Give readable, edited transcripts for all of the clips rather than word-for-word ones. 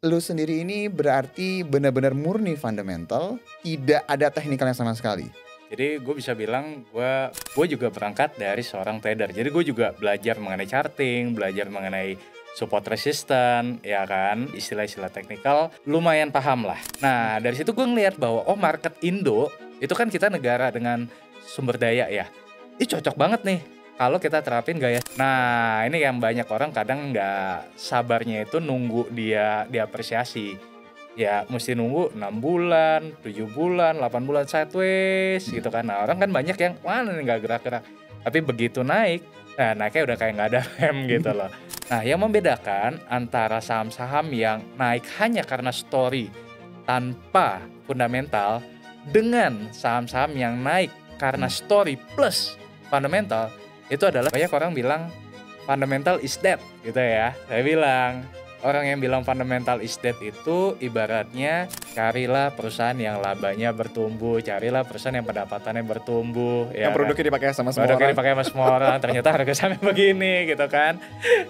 Lu sendiri ini berarti benar-benar murni fundamental, tidak ada teknikalnya sama sekali? Jadi gue bisa bilang gue juga berangkat dari seorang trader. Jadi gue juga belajar mengenai charting, belajar mengenai support resistance, ya kan, istilah-istilah teknikal lumayan paham lah. Nah dari situ gue ngeliat bahwa market Indo itu kan kita negara dengan sumber daya ya. Ini cocok banget nih kalau kita terapin gaya. Nah ini yang banyak orang kadang nggak sabarnya itu nunggu dia diapresiasi. Ya mesti nunggu 6 bulan, 7 bulan, 8 bulan sideways gitu kan. Nah orang kan banyak yang mana nih nggak gerak-gerak. Tapi begitu naik, nah naiknya udah kayak nggak ada rem gitu loh. Nah yang membedakan antara saham-saham yang naik hanya karena story tanpa fundamental dengan saham-saham yang naik karena story plus fundamental, itu adalah banyak orang bilang fundamental is dead gitu ya. Saya bilang orang yang bilang fundamental is dead itu ibaratnya carilah perusahaan yang labanya bertumbuh, carilah perusahaan yang pendapatannya bertumbuh, ya Yang kan? produknya dipakai sama semua Produknya orang. dipakai sama semua orang, ternyata harga sahamnya begini gitu kan.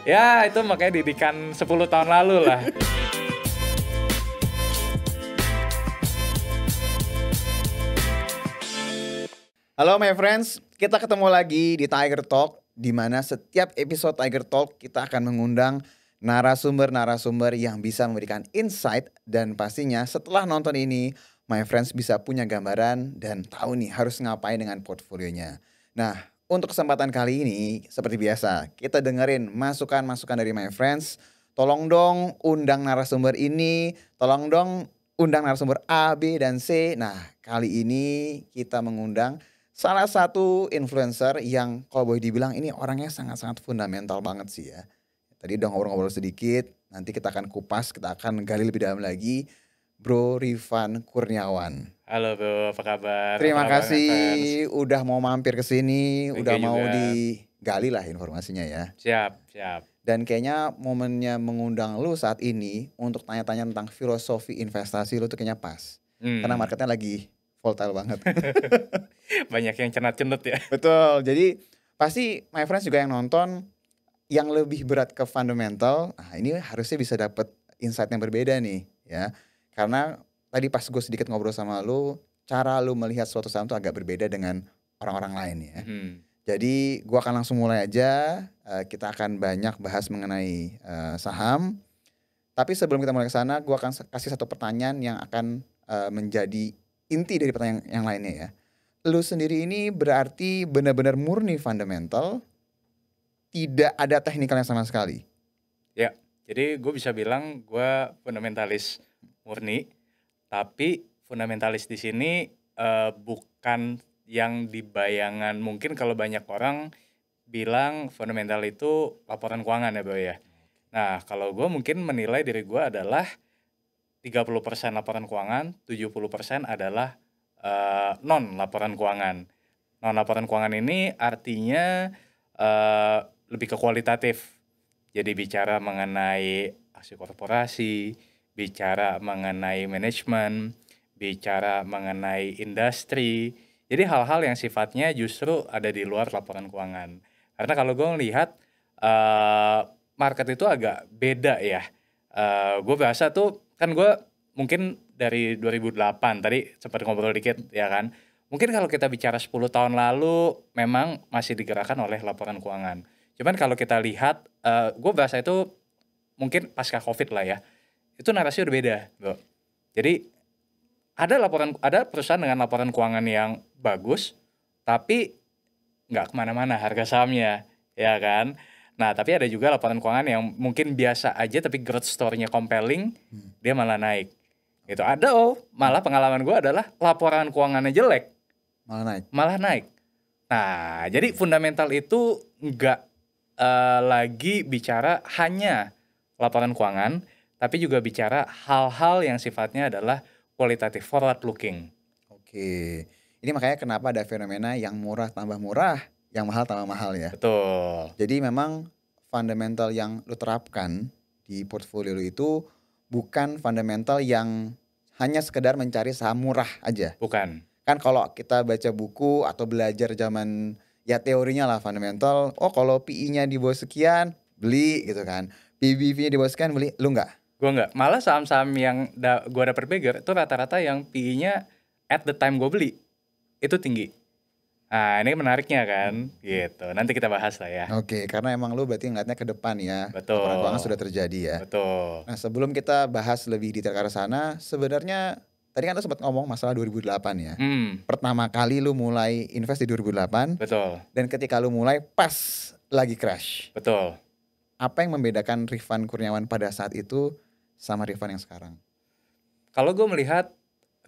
Ya itu makanya didikan 10 tahun lalu lah. Halo my friends, kita ketemu lagi di Tiger Talk, di mana setiap episode Tiger Talk kita akan mengundang narasumber-narasumber yang bisa memberikan insight, dan pastinya setelah nonton ini my friends bisa punya gambaran dan tahu nih harus ngapain dengan portfolionya. Nah, untuk kesempatan kali ini seperti biasa kita dengerin masukan-masukan dari my friends. Tolong dong undang narasumber ini, tolong dong undang narasumber A, B, dan C. Nah, kali ini kita mengundang salah satu influencer yang kalau boleh dibilang ini orangnya sangat-sangat fundamental banget sih ya. Tadi udah ngobrol-ngobrol sedikit, nanti kita akan kupas, kita akan gali lebih dalam lagi. Bro Rifan Kurniawan. Halo bro, apa kabar? Terima Apa kabar, fans? kasih udah mau mampir ke sini, Thank udah you mau juga. digali lah informasinya ya. Siap. Dan kayaknya momennya mengundang lu saat ini untuk tanya-tanya tentang filosofi investasi lu tuh kayaknya pas. Karena marketnya lagi volatile banget. Banyak yang cenut-cenut ya. Betul, jadi pasti my friends juga yang nonton yang lebih berat ke fundamental, nah ini harusnya bisa dapet insight yang berbeda nih ya. Karena tadi pas gue sedikit ngobrol sama lu, cara lu melihat suatu saham tuh agak berbeda dengan orang-orang lain ya. Jadi gue akan langsung mulai aja, kita akan banyak bahas mengenai saham. Tapi sebelum kita mulai ke sana, gue akan kasih satu pertanyaan yang akan menjadi inti dari pertanyaan yang lainnya ya. Lu sendiri ini berarti benar-benar murni fundamental, tidak ada teknikalnya sama sekali. Ya, jadi gue bisa bilang gue fundamentalis murni, tapi fundamentalis di sini bukan yang di bayangan. Mungkin kalau banyak orang bilang fundamental itu laporan keuangan ya bro ya. Nah kalau gue mungkin menilai diri gue adalah 30% laporan keuangan, 70% adalah non laporan keuangan. Non laporan keuangan ini artinya lebih ke kualitatif. Jadi bicara mengenai aksi korporasi, bicara mengenai manajemen, bicara mengenai industri. Jadi hal-hal yang sifatnya justru ada di luar laporan keuangan. Karena kalau gue ngelihat market itu agak beda ya. Gue biasa tuh kan gue mungkin dari 2008 tadi sempat ngobrol dikit ya kan. Mungkin kalau kita bicara 10 tahun lalu memang masih digerakkan oleh laporan keuangan. Cuman kalau kita lihat, gue bahasa itu mungkin pasca COVID lah ya, itu narasi udah beda, bro. Jadi ada perusahaan dengan laporan keuangan yang bagus, tapi nggak kemana-mana harga sahamnya, ya kan. Nah tapi ada juga laporan keuangan yang mungkin biasa aja tapi growth story-nya compelling, dia malah naik. Gitu. Ada malah pengalaman gue adalah laporan keuangannya jelek, malah naik. Nah jadi fundamental itu nggak lagi bicara hanya laporan keuangan, tapi juga bicara hal-hal yang sifatnya adalah kualitatif, forward looking. Oke, ini makanya kenapa ada fenomena yang murah tambah murah, yang mahal tambah mahal ya. Betul. Jadi memang fundamental yang lu terapkan di portfolio lu itu bukan fundamental yang hanya sekedar mencari saham murah aja. Bukan. Kan kalau kita baca buku atau belajar zaman ya teorinya lah fundamental, kalau PI-nya di bawah sekian beli gitu kan, PBV-nya di bawah sekian beli, lu enggak? Gue nggak. Malah saham-saham yang gue dapet bigger itu rata-rata yang PE-nya at the time gue beli itu tinggi. Nah ini menariknya kan, gitu. Nanti kita bahas lah ya. Oke, karena emang lu berarti ngeliatnya ke depan ya. Laporan keuangan Betul, sudah terjadi ya. betul, Nah, sebelum kita bahas lebih detail ke arah sana, sebenarnya tadi kan lu sempat ngomong masalah 2008 ya. Pertama kali lu mulai invest di 2008 betul, dan ketika lu mulai pas lagi crash. betul. Apa yang membedakan Rifan Kurniawan pada saat itu sama Rifan yang sekarang? Kalau gue melihat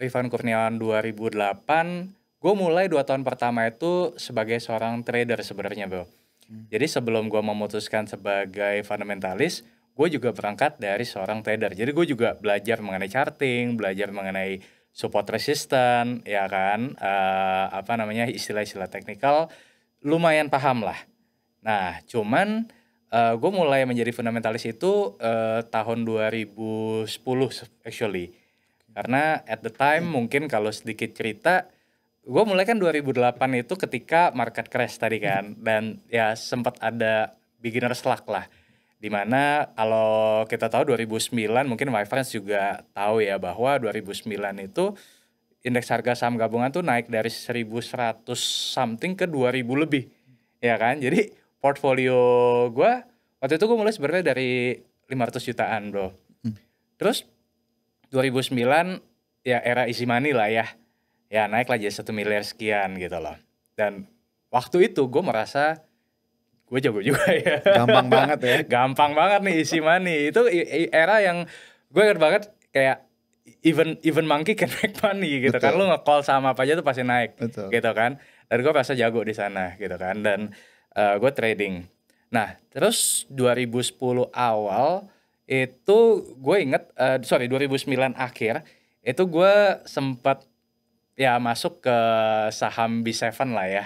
Rifan Kurniawan 2008, gue mulai 2 tahun pertama itu sebagai seorang trader sebenarnya, bro. Jadi sebelum gue memutuskan sebagai fundamentalis, gue juga berangkat dari seorang trader. Jadi gue juga belajar mengenai charting, belajar mengenai support resistance, ya kan, istilah-istilah teknikal, lumayan paham lah. Nah, cuman gue mulai menjadi fundamentalis itu tahun 2010 actually. Karena at the time mungkin kalau sedikit cerita, gue mulai kan 2008 itu ketika market crash tadi kan. Dan ya sempat ada beginner's luck lah. Dimana kalau kita tahu 2009 mungkin my friends juga tahu ya bahwa 2009 itu indeks harga saham gabungan tuh naik dari 1.100 something ke 2.000 lebih. Ya kan? Jadi portfolio gue waktu itu gue mulai sebenarnya dari 500 jutaan bro. Terus 2009 ya era easy money lah ya. Ya naik lah jadi 1 miliar sekian gitu loh. Dan waktu itu gue merasa gue jago juga ya. Gampang banget ya. Gampang banget nih easy money. Itu era yang gue ingat banget kayak even monkey can make money gitu. Betul. Kan. Lu nge-call sama apa aja tuh pasti naik. Betul. Gitu kan. Dan gue merasa jago di sana gitu kan. Dan gue trading. Nah terus 2010 awal itu gue inget 2009 akhir itu gue sempat ya masuk ke saham B7 lah ya.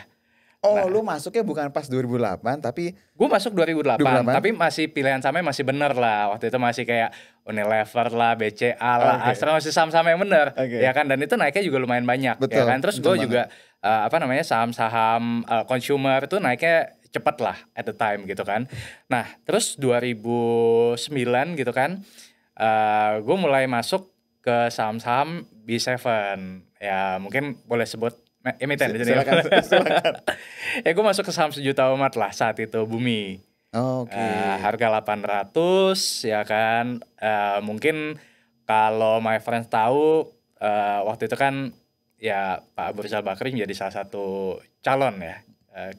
Oh, Nah, lu masuknya bukan pas 2008 tapi gue masuk 2008, 2008? tapi masih pilihan sahamnya masih bener lah. Waktu itu masih kayak Unilever lah, BCA lah, Oke. Astra, masih saham-saham yang bener. Oke. Ya kan, dan itu naiknya juga lumayan banyak. Betul, Ya kan, terus betul gue juga saham-saham consumer itu naiknya cepet lah at the time gitu kan. Nah terus 2009 gitu kan, gue mulai masuk ke saham-saham B7. Ya mungkin boleh sebut emiten di sini. Silakan. Ya gue masuk ke saham sejuta umat lah saat itu, Bumi. Oke. Harga 800 ya kan. Mungkin kalau my friends tahu waktu itu kan ya Pak Abu Rizal Bakri menjadi salah satu calon ya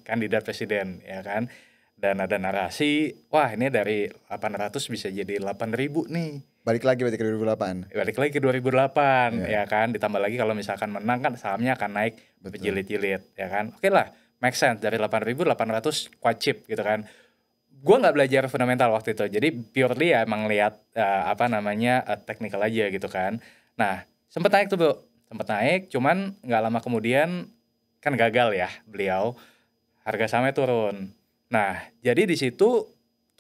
kandidat presiden ya kan. Dan ada narasi, wah ini dari 800 bisa jadi 8.000 nih. Balik lagi berarti ke 2008. Balik lagi ke 2008 Iya. ya kan. Ditambah lagi kalau misalkan menang kan sahamnya akan naik Betul. berjilid-jilid ya kan. Oke lah, make sense, dari 8.800 quite cheap gitu kan. Gue nggak belajar fundamental waktu itu, jadi purely ya emang lihat technical aja gitu kan. Nah sempet naik tuh bro, sempet naik, cuman nggak lama kemudian kan gagal ya beliau, harga sahamnya turun. Nah jadi di situ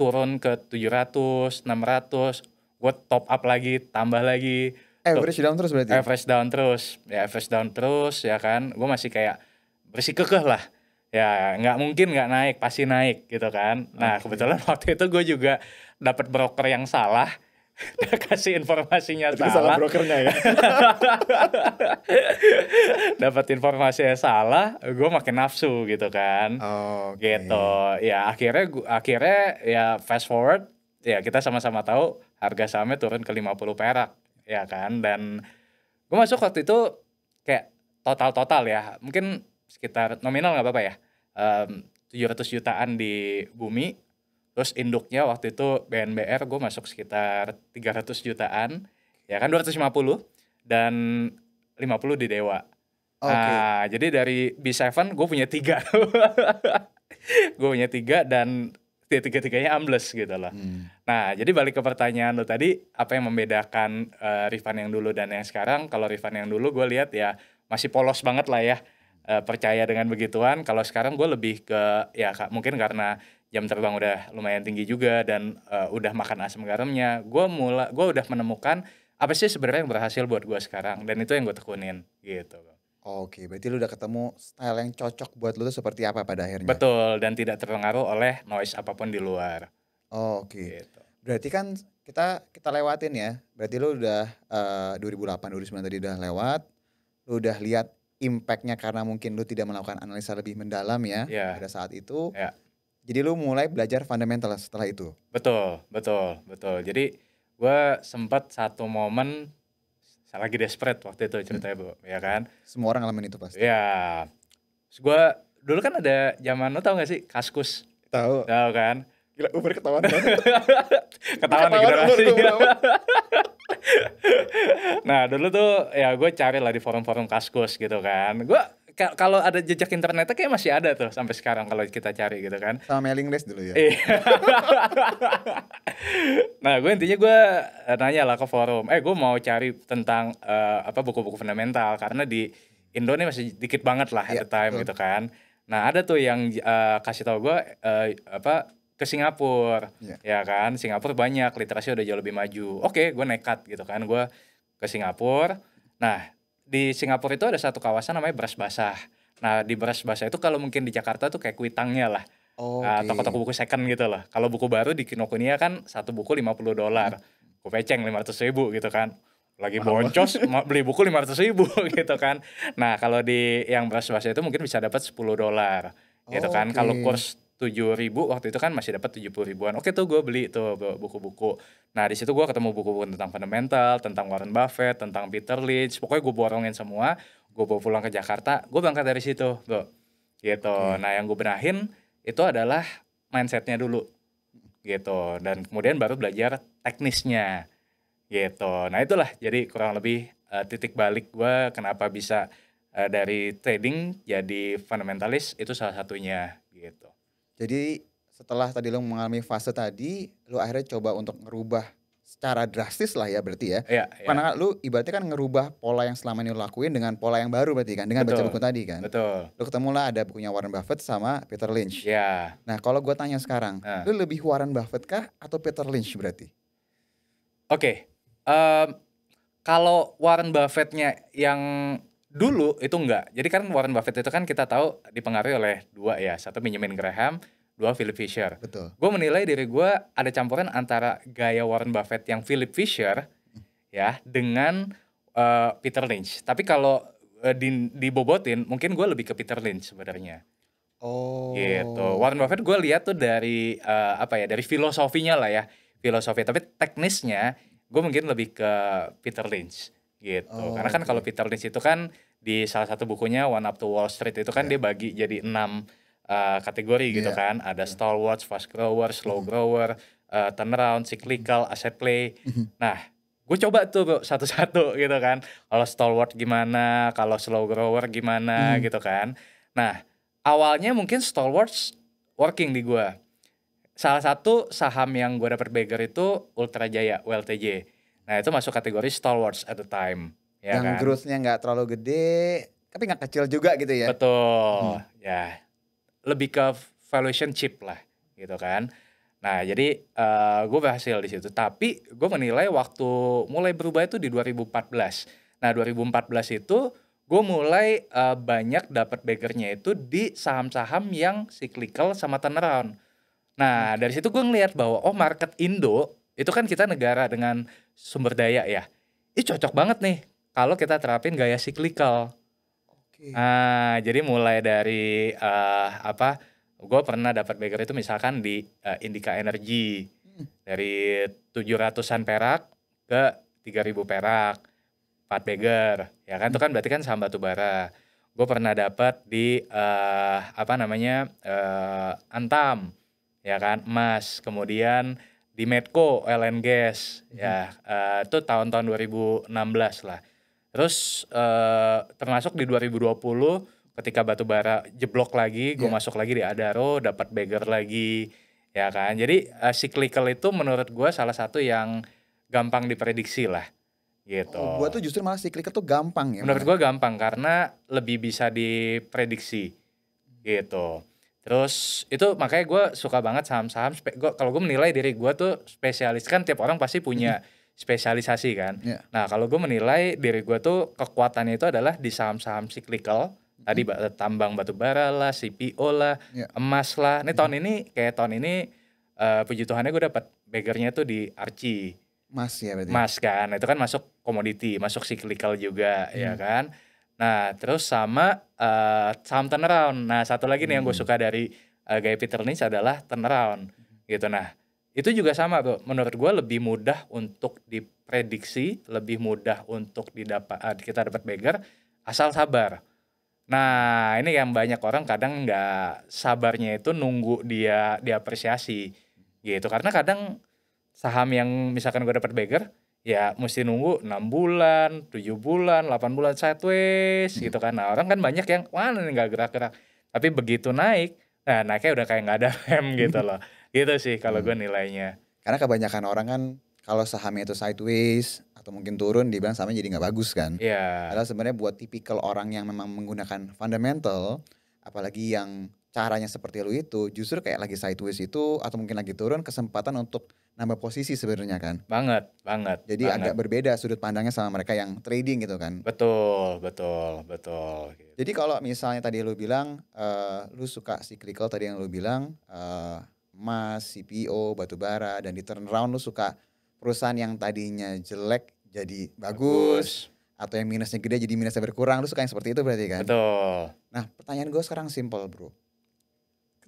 turun ke 700, 600, gue top up lagi, tambah lagi. Average down terus berarti. Average down terus ya kan. Gue masih kayak bersikukuh lah. Ya nggak mungkin nggak naik, pasti naik gitu kan. Nah kebetulan waktu itu gue juga dapat broker yang salah. Dia kasih informasinya Itu salah salah. brokernya ya. Dapat informasinya salah, gue makin nafsu gitu kan. Oke. Gitu. Ya akhirnya ya fast forward, ya kita sama-sama tahu harga sahamnya turun ke 50 perak ya kan. Dan gue masuk waktu itu kayak total ya, mungkin sekitar nominal nggak apa-apa ya, 700 jutaan di Bumi. Terus induknya waktu itu BNBR, gue masuk sekitar 300 jutaan ya kan, 250 dan 50 di Dewa. Oke. Nah jadi dari B7 gue punya 3. Gue punya 3 dan tiga-tiganya ambles gitu loh. Nah jadi balik ke pertanyaan lo tadi, apa yang membedakan Rifan yang dulu dan yang sekarang. Kalau Rifan yang dulu gue lihat ya masih polos banget lah ya, percaya dengan begituan. Kalau sekarang gue lebih ke ya mungkin karena jam terbang udah lumayan tinggi juga dan udah makan asam garamnya, gue udah menemukan apa sih sebenarnya yang berhasil buat gue sekarang, dan itu yang gue tekunin gitu. Oke, berarti lu udah ketemu style yang cocok buat lu tuh seperti apa pada akhirnya? Betul, dan tidak terpengaruh oleh noise apapun di luar. Oke. Gitu. Berarti kan kita lewatin ya. Berarti lu udah 2008, 2009 tadi udah lewat. Lu udah lihat impact-nya karena mungkin lu tidak melakukan analisa lebih mendalam ya Ya, pada saat itu. ya. Jadi lu mulai belajar fundamental setelah itu. Betul, betul, betul. Jadi gue sempat satu momen lagi desperate waktu itu ceritanya bro, ya kan? Semua orang ngalamin itu pasti. Ya, gue dulu kan ada zaman, lo tau gak sih Kaskus? Tahu. Tahu kan? Gila Uber ketahuan banget. Ketahuan nih Ketahuan generasi. umur gua berapa. Nah dulu tuh ya gue cari lah di forum-forum Kaskus gitu kan. Gue kalau ada jejak internetnya kayak masih ada tuh sampai sekarang kalau kita cari gitu kan. Sama mailing list dulu ya. Iya. Nah gue intinya gue nanya lah ke forum, gue mau cari tentang apa buku-buku fundamental karena di Indo nih masih dikit banget lah at Iya, the time betul. gitu kan. Nah ada tuh yang kasih tau gue apa ke Singapura, Iya. ya kan. Singapura banyak, literasi udah jauh lebih maju. Oke, gue nekat gitu kan, gue ke Singapura. Nah di Singapura itu ada satu kawasan namanya Beras Basah. Nah di Beras Basah itu kalau mungkin di Jakarta tuh kayak Kuitangnya lah. Oke. Toko-toko buku second gitu lah. Kalau buku baru di Kinokuniya kan satu buku $50. Gue peceng 500.000 gitu kan. Lagi Mahal boncos beli buku 500.000 gitu kan. Nah kalau di yang Beras Basah itu mungkin bisa dapat $10 gitu kan. Oke. Kalau kurs 7.000 waktu itu kan masih dapat 70 ribuan. Oke tuh gue beli tuh buku-buku. Nah di situ gue ketemu buku-buku tentang fundamental, tentang Warren Buffett, tentang Peter Lynch. Pokoknya gue borongin semua. Gue bawa pulang ke Jakarta. Gue berangkat dari situ, bro. Gitu. Oke. Nah yang gue benahin itu adalah mindsetnya dulu gitu, dan kemudian baru belajar teknisnya gitu. Nah itulah jadi kurang lebih titik balik gue kenapa bisa dari trading jadi fundamentalis, itu salah satunya gitu. Jadi setelah tadi lu mengalami fase tadi, lu akhirnya coba untuk ngerubah secara drastis lah ya berarti ya. Iya, Karena lu ibaratnya kan ngerubah pola yang selama ini lu lakuin dengan pola yang baru berarti kan, dengan baca betul, buku tadi kan. betul, Lu ketemu lah ada bukunya Warren Buffett sama Peter Lynch. ya. Nah kalau gue tanya sekarang, Nah, lu lebih Warren Buffett kah atau Peter Lynch berarti? oke. Kalau Warren Buffett-nya yang dulu itu enggak. Jadi kan Warren Buffett itu kan kita tahu dipengaruhi oleh dua ya, satu Benjamin Graham, dua Philip Fisher. Betul. Gue menilai diri gue ada campuran antara gaya Warren Buffett yang Philip Fisher ya dengan Peter Lynch. Tapi kalau dibobotin mungkin gue lebih ke Peter Lynch sebenarnya. Oh. Gitu. Warren Buffett gue lihat tuh dari apa ya, dari filosofinya lah ya, filosofi. Tapi teknisnya gue mungkin lebih ke Peter Lynch gitu. Oh, Karena kan kalau oke. Peter Lynch itu kan di salah satu bukunya One Up to Wall Street itu kan Iya. dia bagi jadi 6 kategori gitu Iya. kan. Ada stalwarts, fast grower, slow grower, turnaround, cyclical, asset play. Nah, gue coba tuh bro, satu-satu gitu kan. Kalau stalwart gimana, kalau slow grower gimana gitu kan. Nah, awalnya mungkin stalwarts working di gue. Salah satu saham yang gue dapet bagger itu Ultra Jaya, ULTJ. Nah itu masuk kategori stalwarts at the time. Ya Yang kan? growth-nya nggak terlalu gede, tapi nggak kecil juga gitu ya. Betul. Ya, lebih ke valuation cheap lah gitu kan. Nah jadi gue berhasil di situ. Tapi gue menilai waktu mulai berubah itu di 2014. Nah 2014 itu gue mulai banyak dapat baggernya itu di saham-saham yang cyclical sama turnaround. Nah dari situ gue ngeliat bahwa market Indo itu kan kita negara dengan sumber daya ya. Ini cocok banget nih kalau kita terapin gaya cyclical. Oke. Nah, jadi mulai dari apa? Gue pernah dapat bagger itu misalkan di Indica Energy dari 700-an perak ke 3.000 perak, 4 bagger, ya kan? Itu kan berarti kan saham batu bara. Gue pernah dapat di apa namanya Antam, ya kan? Emas. Kemudian di Medco oil and gas, ya itu tahun-tahun 2016 lah. Terus termasuk di 2020 ketika batu bara jeblok lagi, gue masuk lagi di Adaro, dapat bagger lagi, ya kan. Jadi cyclical itu menurut gue salah satu yang gampang diprediksi lah, gitu. Oh, gua tuh justru malah cyclical tuh gampang ya. Menurut malah. gue gampang karena lebih bisa diprediksi, gitu. Terus itu makanya gue suka banget saham-saham. Kalau gue menilai diri gue tuh spesialis, kan tiap orang pasti punya spesialisasi kan. Iya. Nah kalau gue menilai diri gue tuh kekuatannya itu adalah di saham-saham cyclical. Tadi tambang batu bara lah, CPO lah, Iya. emas lah. Ini tahun ini puji Tuhannya gue dapat baggernya tuh di Archie. Mas ya berarti. Mas kan, itu kan masuk komoditi, masuk cyclical juga ya kan. Nah terus sama saham turnaround. Nah satu lagi nih yang gue suka dari Guy Peter Lynch adalah turnaround gitu. Nah itu juga sama bro, menurut gue lebih mudah untuk diprediksi, lebih mudah untuk kita dapat bagger asal sabar. Nah ini yang banyak orang kadang nggak sabarnya itu nunggu dia diapresiasi gitu, karena kadang saham yang misalkan gue dapat bagger ya mesti nunggu 6 bulan, 7 bulan, 8 bulan sideways gitu kan. Nah orang kan banyak yang wah ini nggak gerak-gerak, tapi begitu naik, nah naiknya udah kayak nggak ada rem gitu loh. Gitu sih kalau gue nilainya. Karena kebanyakan orang kan kalau sahamnya itu sideways atau mungkin turun dibilang sahamnya jadi nggak bagus kan. Iya, Padahal sebenarnya buat tipikal orang yang memang menggunakan fundamental, apalagi yang caranya seperti lu itu, justru kayak lagi sideways itu atau mungkin lagi turun, kesempatan untuk nambah posisi sebenarnya kan. banget, banget, Jadi agak banget. berbeda sudut pandangnya sama mereka yang trading gitu kan. Betul, betul, betul. Gitu. Jadi kalau misalnya tadi lu bilang lu suka cyclical tadi yang lu bilang emas, CPO, batu bara, dan di turnaround lu suka perusahaan yang tadinya jelek jadi bagus, atau yang minusnya gede jadi minusnya berkurang, lu suka yang seperti itu berarti kan? Betul. Nah pertanyaan gue sekarang simple bro.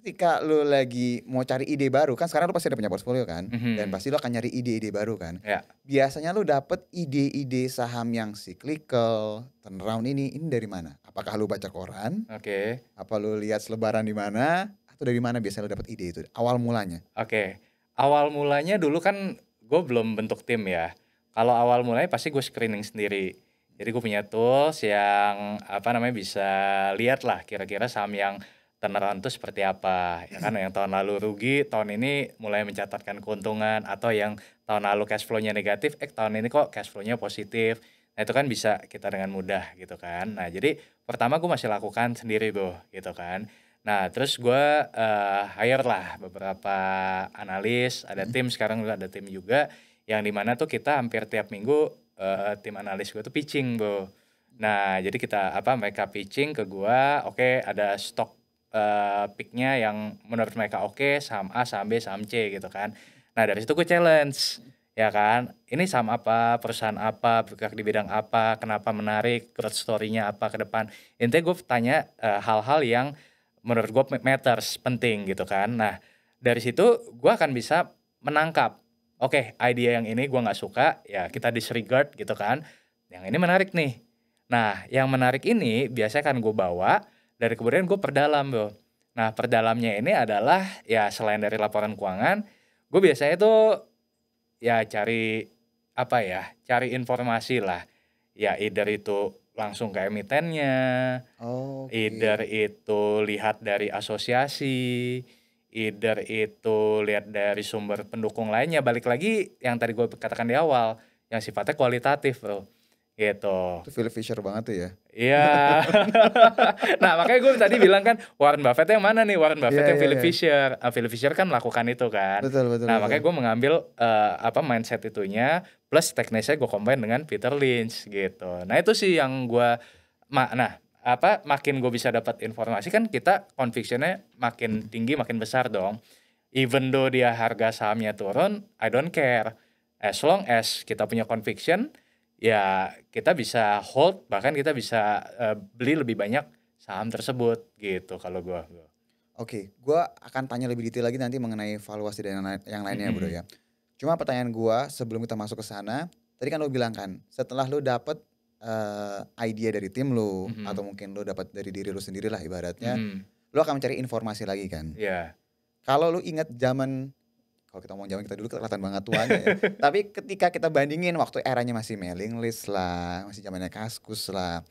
Ketika lu lagi mau cari ide baru kan, sekarang lu pasti ada punya portfolio kan, dan pasti lu akan nyari ide-ide baru kan. Ya. Biasanya lu dapet ide-ide saham yang cyclical, turnaround ini dari mana? Apakah lu baca koran? Oke. Apa lu lihat selebaran di mana? Atau dari mana biasanya lu dapet ide itu? Awal mulanya? Oke. Awal mulanya dulu kan gue belum bentuk tim ya. Kalau awal mulanya pasti gue screening sendiri. Jadi gue punya tools yang bisa lihat lah kira-kira saham yang turnaround itu seperti apa. Ya kan yang tahun lalu rugi, tahun ini mulai mencatatkan keuntungan, atau yang tahun lalu cash flow-nya negatif, tahun ini kok cash flow-nya positif. Nah itu kan bisa kita dengan mudah gitu kan. Nah jadi pertama gue masih lakukan sendiri bro gitu kan. Nah terus gue hire lah beberapa analis, ada tim, sekarang udah ada tim juga, yang dimana tuh kita hampir tiap minggu tim analis gue tuh pitching bro. Nah jadi mereka pitching ke gue, oke ada stok picknya yang menurut mereka oke, saham A, saham B, saham C gitu kan. Nah dari situ gue challenge ya kan, ini saham apa, perusahaan apa, bergerak di bidang apa, kenapa menarik, growth story-nya apa ke depan. Intinya gue tanya hal-hal yang menurut gue matters, penting gitu kan. Nah dari situ gue akan bisa menangkap, oke idea yang ini gue nggak suka, ya kita disregard gitu kan. Yang ini menarik nih. Nah yang menarik ini biasanya kan gue bawa, dari kemudian gue perdalam bro. Nah perdalamnya ini adalah ya selain dari laporan keuangan, gue biasanya tuh ya cari cari informasi lah. Ya either itu langsung ke emitennya, either itu lihat dari asosiasi, either itu lihat dari sumber pendukung lainnya. Balik lagi yang tadi gue katakan di awal, yang sifatnya kualitatif bro. Gitu. Itu Philip Fisher banget tuh ya. Iya. Nah makanya gue tadi bilang kan Warren Buffett yang mana nih? Warren Buffett yang Philip Fisher. Philip Fisher kan melakukan itu kan. Betul. Nah makanya gue mengambil mindset itunya, plus teknisnya gue combine dengan Peter Lynch gitu. Nah itu sih yang gue makin gue bisa dapat informasi kan, kita convictionnya makin tinggi, makin besar dong. Even though dia harga sahamnya turun, I don't care. As long as kita punya conviction, ya kita bisa hold, bahkan kita bisa beli lebih banyak saham tersebut gitu kalau gue. Oke, gue akan tanya lebih detail lagi nanti mengenai valuasi dan yang lainnya bro ya. Cuma pertanyaan gue sebelum kita masuk ke sana, tadi kan lo bilang kan setelah lo dapet idea dari tim lo, atau mungkin lo dapat dari diri lo sendiri lah ibaratnya, lo akan mencari informasi lagi kan. Iya. Kalau lo ingat zaman, kalau kita ngomong zaman kita dulu kelihatan banget tuanya ya. Tapi ketika kita bandingin waktu eranya masih mailing list lah, masih zamannya Kaskus lah,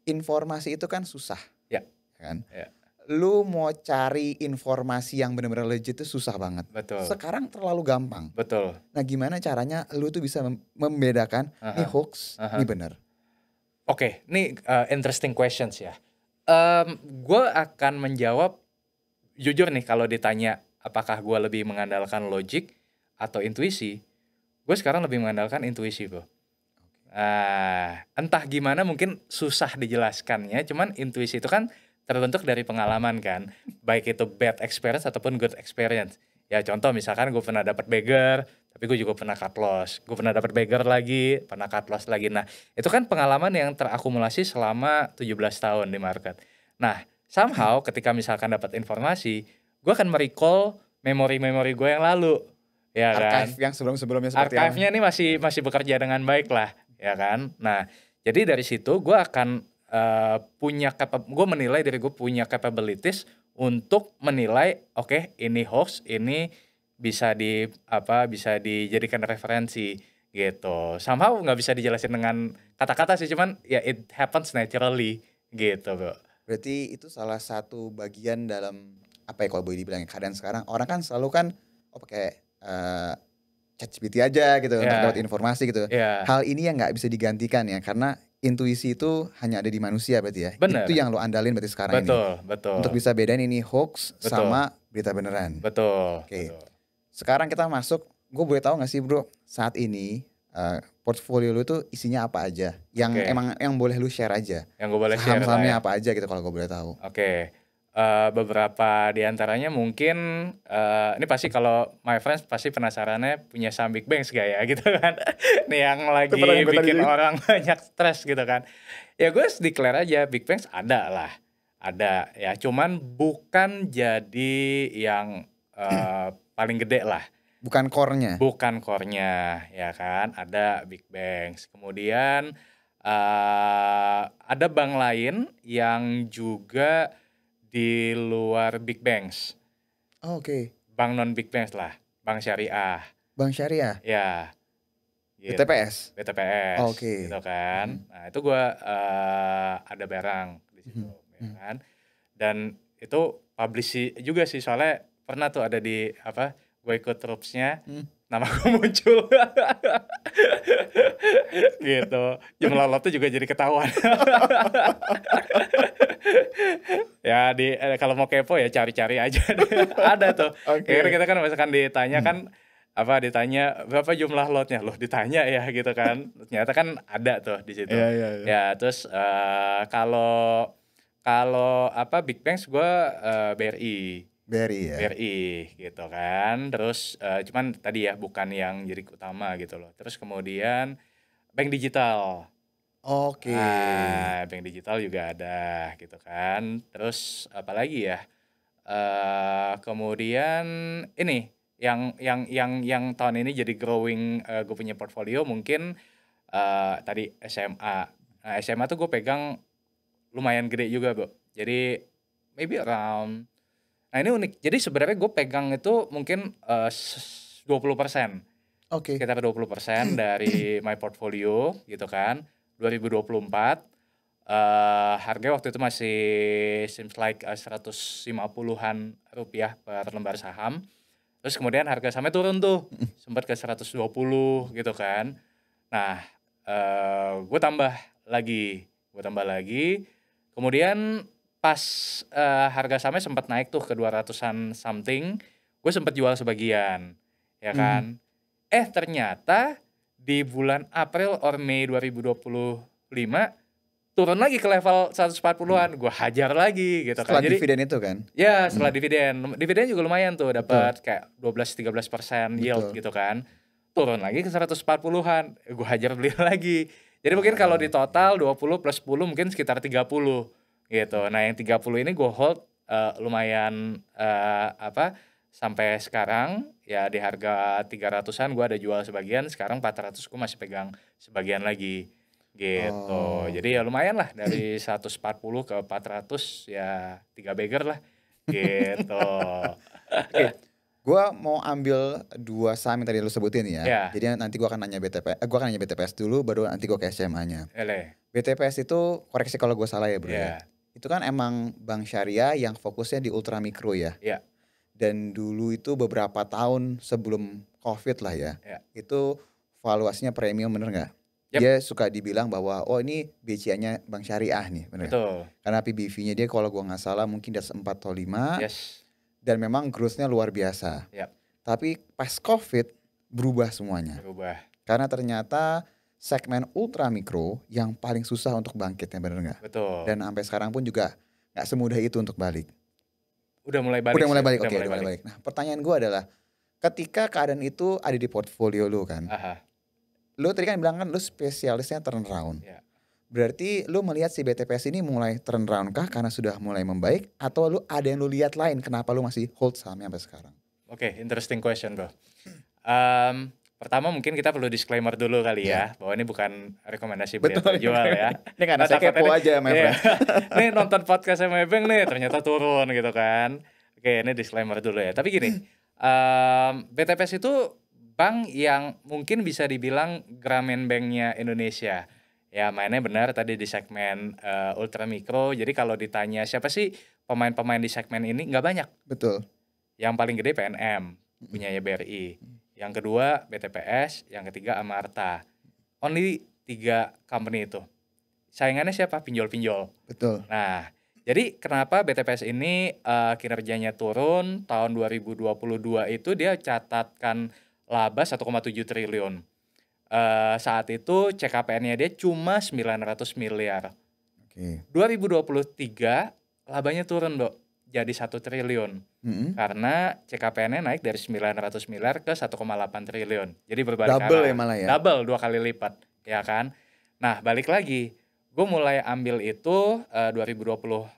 informasi itu kan susah. Ya. Kan? Ya. Lu mau cari informasi yang benar-benar legit itu susah banget. Betul. Sekarang terlalu gampang. Betul. Nah gimana caranya lu tuh bisa membedakan ini hoax, ini benar? Oke, ini interesting questions ya. Gue akan menjawab jujur nih kalau ditanya apakah gue lebih mengandalkan logik atau intuisi, gue sekarang lebih mengandalkan intuisi bro. Entah gimana, mungkin susah dijelaskannya, cuman intuisi itu kan terbentuk dari pengalaman kan, baik itu bad experience ataupun good experience. Ya contoh misalkan gue pernah dapat beggar, tapi gue juga pernah cut loss. Gue pernah dapat beggar lagi, pernah cut loss lagi. Nah, itu kan pengalaman yang terakumulasi selama 17 tahun di market. Nah, somehow ketika misalkan dapat informasi, gue akan merecall memori-memori gue yang lalu. Ya Archive kan? yang sebelum-sebelumnya seperti apa? Archive-nya ini masih bekerja dengan baik lah, ya kan? Nah, jadi dari situ gue akan gue menilai diri gue punya capabilities untuk menilai oke, ini hoax, ini bisa dijadikan referensi gitu. Somehow nggak bisa dijelasin dengan kata-kata sih, cuman ya it happens naturally gitu, Bro. Berarti itu salah satu bagian dalam apa ya kalau boleh dibilang keadaan sekarang orang kan selalu kan pakai ChatGPT aja gitu untuk dapat Ya, informasi gitu. ya, Hal ini yang nggak bisa digantikan ya karena intuisi itu hanya ada di manusia berarti ya. Itu bener. yang lo andalin berarti sekarang ini. Betul, Untuk betul, bisa bedain ini hoax betul, sama berita beneran. betul, Oke. betul. Sekarang kita masuk, gue boleh tahu gak sih bro, saat ini portfolio lu tuh isinya apa aja? Yang Oke. emang yang boleh lu share aja. Yang gue boleh share lah Saham-sahamnya ya. apa aja gitu kalau gue boleh tahu. Oke. Beberapa di antaranya mungkin ini pasti kalau my friends pasti penasarannya punya saham Big Bangs gak ya gitu kan. Nih yang lagi pertanyaan gue tadi bikin juga. orang banyak stres gitu kan. Ya gue declare aja Big Bangs ada lah. Ada ya, cuman bukan jadi yang paling gede lah. Bukan core-nya. Bukan core-nya ya kan. Ada Big Bangs. Kemudian ada bank lain yang juga di luar Big Banks, Oh, oke. bank non Big Banks lah, bank syariah, Bank Syariah, ya, gitu, BTPS. BTPS, Oh, oke. gitu kan. Mhm. Nah itu gue ada barang di situ, Mhm. ya Mhm. kan. Dan itu publish juga sih soalnya pernah tuh ada di gue ikut trupsnya, Hmm. nama gue muncul, gitu. Jumlah lotnya juga jadi ketahuan. Ya kalau mau kepo ya cari-cari aja deh. Ada tuh. Oke. Akhirnya kita kan misalkan ditanya Hmm. kan ditanya berapa jumlah lotnya, loh ditanya ya gitu kan. Ternyata kan ada tuh di situ. Iya, iya, iya. Ya terus kalau Big Banks gue BRI. BRI ya. BRI gitu kan. Terus cuman tadi ya bukan yang jadi utama gitu loh. Terus kemudian bank digital. Oke. Nah, bank digital juga ada gitu kan. Terus apalagi ya? Kemudian ini yang tahun ini jadi growing gue punya portfolio mungkin tadi SMA. Nah, SMA tuh gue pegang lumayan gede juga, Bro. Jadi maybe around. Nah, ini unik. Jadi sebenarnya gue pegang itu mungkin 20%. Oke. Sekitar 20% dari my portfolio gitu kan. 2024 harga waktu itu masih seems like 150-an rupiah per lembar saham. Terus kemudian harga sahamnya turun tuh, sempat ke 120 gitu kan. Nah, gue tambah lagi. Kemudian pas harga sahamnya sempat naik tuh ke 200-an something, gue sempat jual sebagian, ya kan. Ternyata di bulan April or Mei 2025 turun lagi ke level 140-an, gue hajar lagi gitu Setelah kan. Jadi dividen itu kan. ya setelah dividen juga lumayan tuh, dapat kayak 12-13% yield Betul. gitu kan. Turun lagi ke 140-an, gue hajar beli lagi. Jadi mungkin kalau di total 20 plus 10 mungkin sekitar 30 gitu. Nah yang 30 ini gue hold lumayan sampai sekarang ya di harga 300-an gue ada jual sebagian, sekarang 400 gue masih pegang sebagian lagi gitu. Oh. Jadi ya lumayan lah dari 140 ke 400 ya 3 bagger lah gitu. Oke. Gua mau ambil 2 saham yang tadi lu sebutin ya. Ya. Jadi nanti gua akan nanya BTPS dulu baru nanti gua ke SMA-nya. Ele. BTPS itu koreksi kalau gua salah ya, Bro ya. Ya. Itu kan emang bank syariah yang fokusnya di ultra mikro ya. Ya. Dan dulu itu beberapa tahun sebelum Covid lah ya. Ya. Itu valuasinya premium, bener nggak? Yep. Dia suka dibilang bahwa ini BCA-nya bank syariah nih, bener nggak? Betul. Karena PBV-nya dia kalau gua nggak salah mungkin di atas 4 atau 5. Yes. Dan memang growth-nya luar biasa. Yap. Tapi pas Covid berubah semuanya. Berubah. Karena ternyata segmen ultra mikro yang paling susah untuk bangkitnya, bener nggak? Betul. Dan sampai sekarang pun juga nggak semudah itu untuk balik. Udah mulai balik. Udah mulai balik. Nah, pertanyaan gue adalah ketika keadaan itu ada di portfolio lu kan. Aha, Lu tadi kan bilang kan lu spesialisnya turnaround. ya. Berarti lu melihat si BTPS ini mulai turnaround kah karena sudah mulai membaik, atau lu ada yang lu lihat lain kenapa lu masih hold sahamnya sampai sekarang? Oke, interesting question bro. Pertama mungkin kita perlu disclaimer dulu kali ya, bahwa ini bukan rekomendasi beli atau jual ya. Ini karena Nah, saya kepo takutnya aja, my iya. friend. Nih nonton podcast sama Ebeng nih, ternyata turun gitu kan. Oke, ini disclaimer dulu ya. Tapi gini, BTPS itu bank yang mungkin bisa dibilang Grameen Banknya Indonesia. Ya mainnya benar tadi di segmen ultra mikro. Jadi kalau ditanya siapa sih pemain-pemain di segmen ini, nggak banyak. Betul. Yang paling gede PNM, punyanya BRI. Yang kedua BTPS, yang ketiga Amarta. Only 3 company itu. Saingannya siapa? Pinjol-pinjol. Betul. Nah, jadi kenapa BTPS ini kinerjanya turun tahun 2022 itu dia catatkan laba 1,7 triliun. Saat itu CKPN-nya dia cuma 900 miliar. Oke. 2023 labanya turun, Dok, jadi 1 triliun. Karena CKPN-nya naik dari 900 miliar ke 1,8 triliun. Jadi berbalik Double arah. ya malah ya? Double, 2 kali lipat, ya kan? Nah, balik lagi. Gue mulai ambil itu 2024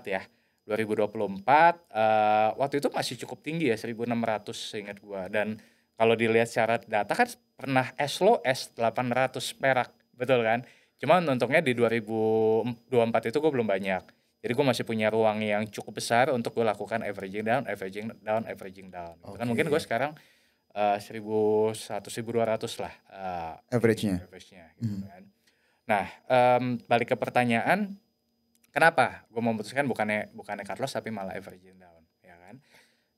ya. 2024 waktu itu masih cukup tinggi ya, 1.600 seingat gue. Dan kalau dilihat secara data kan pernah as low as 800 perak, betul kan? Cuman untungnya di 2024 itu gue belum banyak. Jadi gue masih punya ruang yang cukup besar untuk gue lakukan averaging down. Gitu kan mungkin gue sekarang 1.100, 1.200 lah Average-nya. gitu kan. Nah, balik ke pertanyaan, kenapa gue memutuskan bukannya cut loss tapi malah averaging down, ya kan?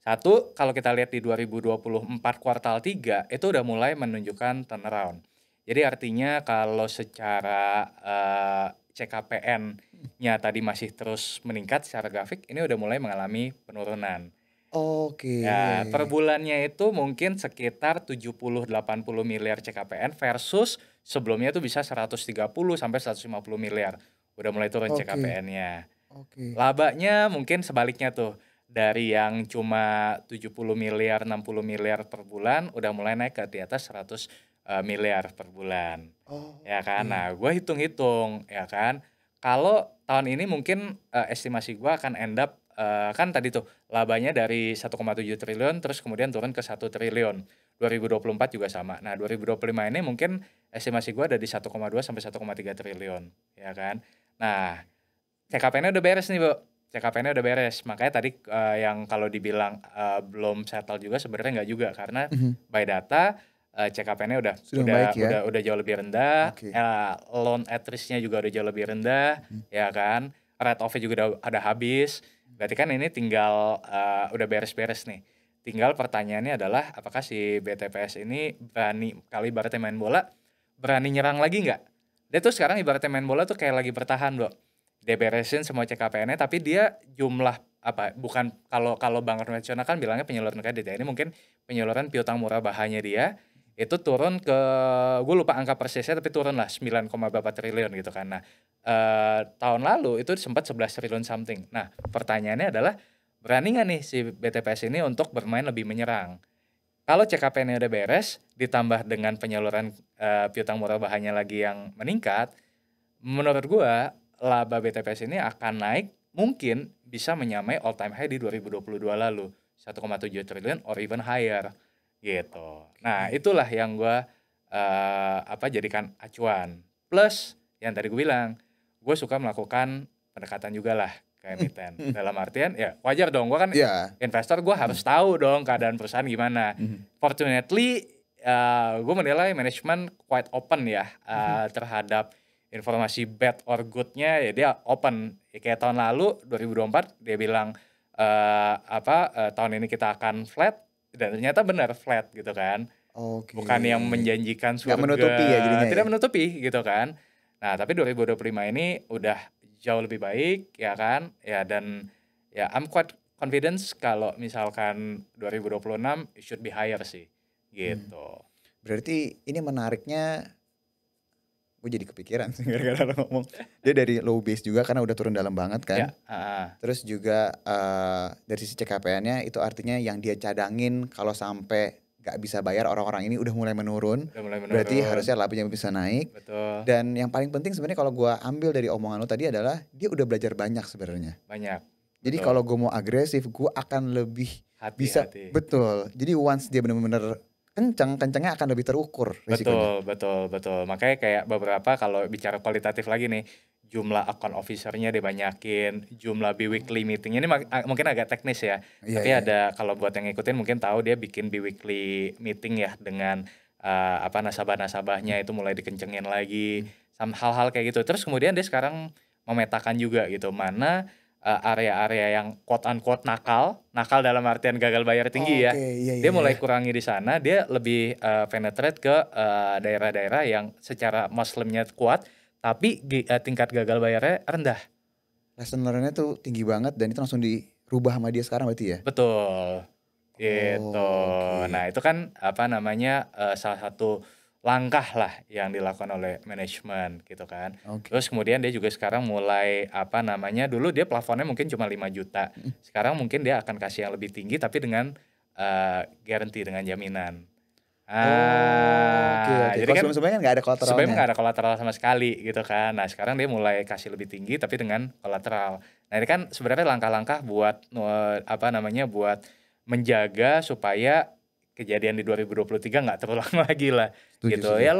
Satu, kalau kita lihat di 2024 kuartal 3 itu udah mulai menunjukkan turnaround. Jadi artinya kalau secara CKPN-nya tadi masih terus meningkat secara grafik, ini udah mulai mengalami penurunan. Oke. Ya, per bulannya itu mungkin sekitar 70-80 miliar CKPN versus sebelumnya itu bisa 130 sampai 150 miliar. Udah mulai turun Oke. CKPN-nya. Oke. Labanya mungkin sebaliknya tuh. Dari yang cuma 70 miliar, 60 miliar per bulan, udah mulai naik ke di atas 100 miliar per bulan. Oh, Ya kan, oke. nah gue hitung-hitung ya kan. Kalau tahun ini mungkin estimasi gue akan end up, kan tadi tuh labanya dari 1,7 triliun terus kemudian turun ke 1 triliun. 2024 juga sama. Nah 2025 ini mungkin estimasi gue ada di 1,2 sampai 1,3 triliun. Ya kan. Nah CKPN-nya udah beres nih, Bu. CKPN-nya udah beres. Makanya tadi yang kalau dibilang belum settle juga sebenarnya nggak juga karena by data CKPN-nya Sudah membaik ya? udah jauh lebih rendah. Oke. Loan at risk-nya juga udah jauh lebih rendah, ya kan. Rate off-nya juga udah ada habis. Berarti kan ini tinggal udah beres-beres nih. Tinggal pertanyaannya adalah apakah si BTPS ini berani, kalau ibaratnya main bola, berani nyerang lagi nggak? Dia tuh sekarang ibaratnya main bola tuh kayak lagi bertahan, Bro. Dia beresin semua CKPN-nya tapi dia jumlah bukan kalau bank konvensional kan bilangnya penyaluran kredit ya. Ini mungkin penyaluran piutang murah bahanya dia itu turun ke, gue lupa angka persisnya tapi turun lah 9, berapa triliun gitu kan. Nah tahun lalu itu sempat 11 triliun something. Nah pertanyaannya adalah berani nggak nih si BTPS ini untuk bermain lebih menyerang? Kalau CKPN-nya udah beres ditambah dengan penyaluran piutang murah bahanya lagi yang meningkat, menurut gua laba BTPS ini akan naik, mungkin bisa menyamai all time high di 2022 lalu 1,7 triliun or even higher gitu. Nah itulah yang gua jadikan acuan. Plus yang tadi gue bilang, gue suka melakukan pendekatan juga lah ke emiten. Dalam artian ya wajar dong, gue kan Iya. investor, gue harus tahu dong keadaan perusahaan gimana. Fortunately gue menilai manajemen quite open ya terhadap informasi bad or good-nya, ya dia open. Ya, kayak tahun lalu 2024 dia bilang tahun ini kita akan flat, dan ternyata benar flat gitu kan. Oke. Bukan yang menjanjikan surga, Nggak menutupi ya jadinya tidak ya? menutupi gitu kan. Nah tapi 2025 ini udah jauh lebih baik ya kan. Ya dan ya I'm quite confidence kalau misalkan 2026 it should be higher sih gitu. Berarti ini menariknya, gue jadi kepikiran sih gara-gara lo ngomong. Dia dari low base juga karena udah turun dalam banget kan. Ya, Terus juga dari sisi CKPN-nya itu artinya yang dia cadangin kalau sampai gak bisa bayar orang-orang ini udah mulai menurun. udah mulai Berarti menurun. harusnya labanya bisa naik. Betul, Dan yang paling penting sebenarnya kalau gue ambil dari omongan lo tadi adalah dia udah belajar banyak sebenarnya. banyak. Jadi Betul. kalau gue mau agresif, gue akan lebih bisa, Hati-hati. betul. Jadi once dia benar-benar kencangnya akan lebih terukur risikonya. Betul. Makanya kayak beberapa kalau bicara kualitatif lagi nih, jumlah account officer-nya dibanyakin, jumlah bi-weekly meeting ini mungkin agak teknis ya. Iya, Tapi iya. ada kalau buat yang ngikutin mungkin tahu dia bikin bi-weekly meeting ya dengan nasabah-nasabahnya itu mulai dikencengin lagi, hal-hal kayak gitu. Terus kemudian dia sekarang memetakan juga gitu mana area-area yang quote unquote nakal dalam artian gagal bayar tinggi ya. Oke, iya, Dia iya, mulai iya. kurangi di sana, dia lebih penetrate ke daerah-daerah yang secara Muslimnya kuat, tapi tingkat gagal bayarnya rendah. Lesson learn-nya tuh tinggi banget dan itu langsung dirubah sama dia sekarang berarti ya? Betul, gitu. Oh, Nah oke. itu kan salah satu langkah lah yang dilakukan oleh manajemen gitu kan. Oke. Terus kemudian dia juga sekarang mulai dulu dia plafonnya mungkin cuma 5 juta. Sekarang mungkin dia akan kasih yang lebih tinggi tapi dengan guarantee, dengan jaminan. Oke, oke. Jadi Kalau kan sebelum-sebelumnya kan nggak ada sebelumnya kolateralnya. nggak ada kolateral sama sekali gitu kan. Nah sekarang dia mulai kasih lebih tinggi tapi dengan kolateral. Nah ini kan sebenarnya langkah-langkah buat buat menjaga supaya kejadian di 2023 nggak terulang lagi lah Setuju, gitu. setuju. Ya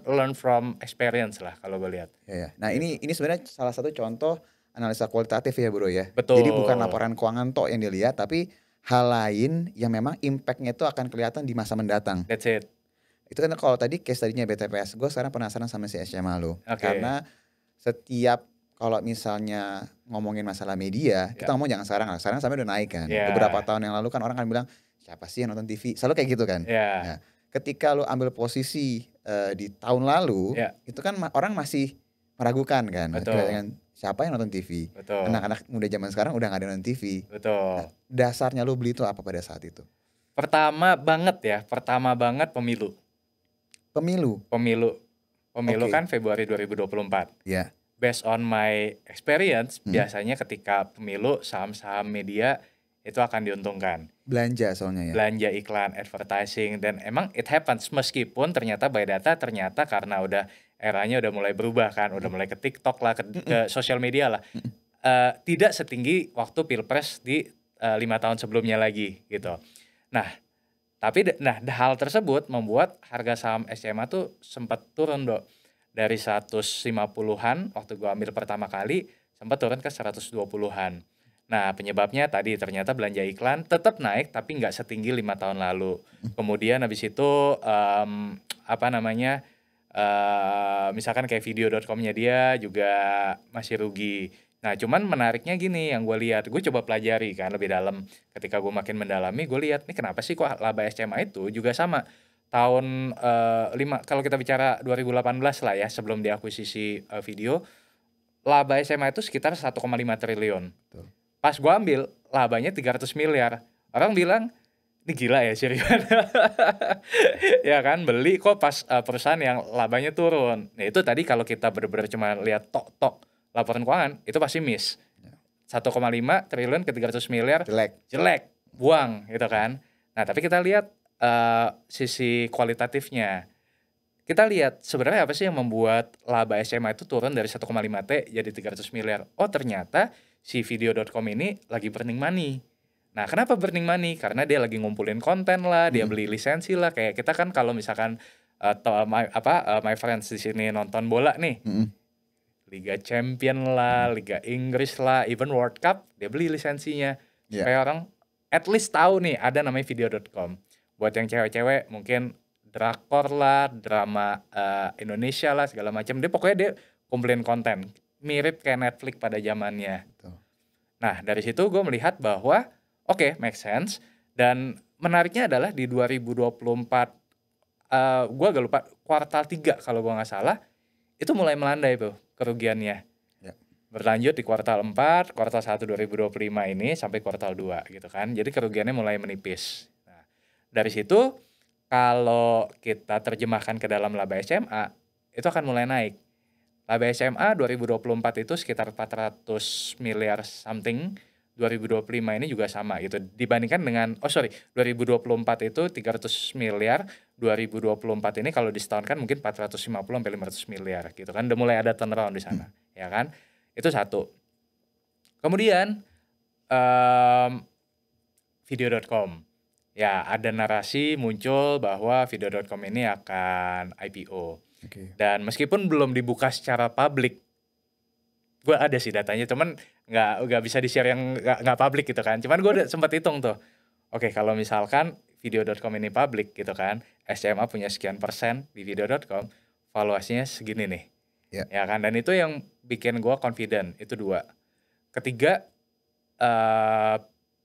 learn from experience lah kalau gue lihat. Ya, ya. Nah Gitu. ini sebenarnya salah satu contoh analisa kualitatif ya bro ya. Betul. Jadi bukan laporan keuangan tok yang dilihat, tapi hal lain yang memang impact-nya itu akan kelihatan di masa mendatang. That's it. Itu kan kalau tadi case tadinya BTPS, gue sekarang penasaran sama si SMA lo. Oke. Karena setiap kalau misalnya ngomongin masalah media, kita ngomong jangan sekarang lah. Sekarang sampai udah naik kan. Ya. Beberapa tahun yang lalu kan orang kan bilang, siapa sih yang nonton TV? Selalu kayak gitu kan. Ya. Nah, ketika lo ambil posisi di tahun lalu, Ya. itu kan orang masih meragukan kan. Betul. Dengan siapa yang nonton TV? Betul. Anak-anak muda zaman sekarang udah gak ada nonton TV. Betul. Nah, dasarnya lo beli itu apa pada saat itu? Pertama banget pemilu. Pemilu. Pemilu Oke. kan Februari 2024. Ya. Based on my experience, biasanya ketika pemilu saham-saham media itu akan diuntungkan. Belanja soalnya ya. Belanja iklan, advertising, dan emang it happens meskipun ternyata by data karena udah eranya udah mulai berubah kan, udah mulai ke TikTok lah, ke sosial media lah, tidak setinggi waktu pilpres di 5 tahun sebelumnya lagi gitu. Nah, hal tersebut membuat harga saham SMA tuh sempat turun dari 150-an waktu gua ambil pertama kali sempat turun ke 120-an. Nah penyebabnya tadi ternyata belanja iklan tetap naik tapi nggak setinggi 5 tahun lalu. Kemudian habis itu misalkan kayak video.com-nya dia juga masih rugi. Nah cuman menariknya gini yang gue lihat, gue coba pelajari kan lebih dalam. Ketika gue makin mendalami, gue lihat nih kenapa sih kok laba SMA itu juga sama tahun kalau kita bicara 2018 lah ya sebelum diakuisisi video, laba SMA itu sekitar 1,5 triliun. Betul. Pas gue ambil labanya 300 miliar. Orang bilang ini gila ya Sirian. Ya kan beli kok pas perusahaan yang labanya turun. Nah itu tadi kalau kita benar-benar cuma lihat tok laporan keuangan itu pasti miss. 1,5 triliun ke 300 miliar jelek, buang gitu kan. Nah tapi kita lihat sisi kualitatifnya. Kita lihat sebenarnya apa sih yang membuat laba SMA itu turun dari 1,5 T jadi 300 miliar. Oh ternyata si video.com ini lagi burning money. Nah kenapa burning money? Karena dia lagi ngumpulin konten lah, dia beli lisensi lah. Kayak kita kan kalau misalkan my friends di sini nonton bola nih, Liga Champion lah, Liga Inggris lah, even World Cup, dia beli lisensinya. Supaya orang at least tahu nih ada namanya video.com. Buat yang cewek-cewek mungkin drakor lah, drama Indonesia lah, segala macam. Dia kumpulin konten. Mirip kayak Netflix pada zamannya. Nah dari situ gue melihat bahwa oke, make sense. Dan menariknya adalah di 2024, gue agak lupa, kuartal 3 kalau gue gak salah, itu mulai melandai tuh kerugiannya. Berlanjut di kuartal 4, kuartal 1 2025 ini sampai kuartal 2 gitu kan. Jadi kerugiannya mulai menipis. Nah, dari situ kalau kita terjemahkan ke dalam laba SMA, itu akan mulai naik. Laba SMA 2024 itu sekitar 400 miliar something, 2025 ini juga sama gitu. Dibandingkan dengan 2024 itu 300 miliar, 2024 ini kalau disetahunkan mungkin 450 sampai 500 miliar gitu kan. Udah mulai ada turnaround di sana, ya kan? Itu satu. Kemudian video.com. Ya, ada narasi muncul bahwa video.com ini akan IPO. Dan meskipun belum dibuka secara publik, gue ada sih datanya, cuman nggak bisa di-share yang nggak publik gitu kan. Cuman gue udah sempat hitung tuh. Oke, kalau misalkan video.com ini publik gitu kan, SMA punya sekian persen di video.com, valuasinya segini nih. Ya kan, dan itu yang bikin gue confident, itu 2. Ketiga,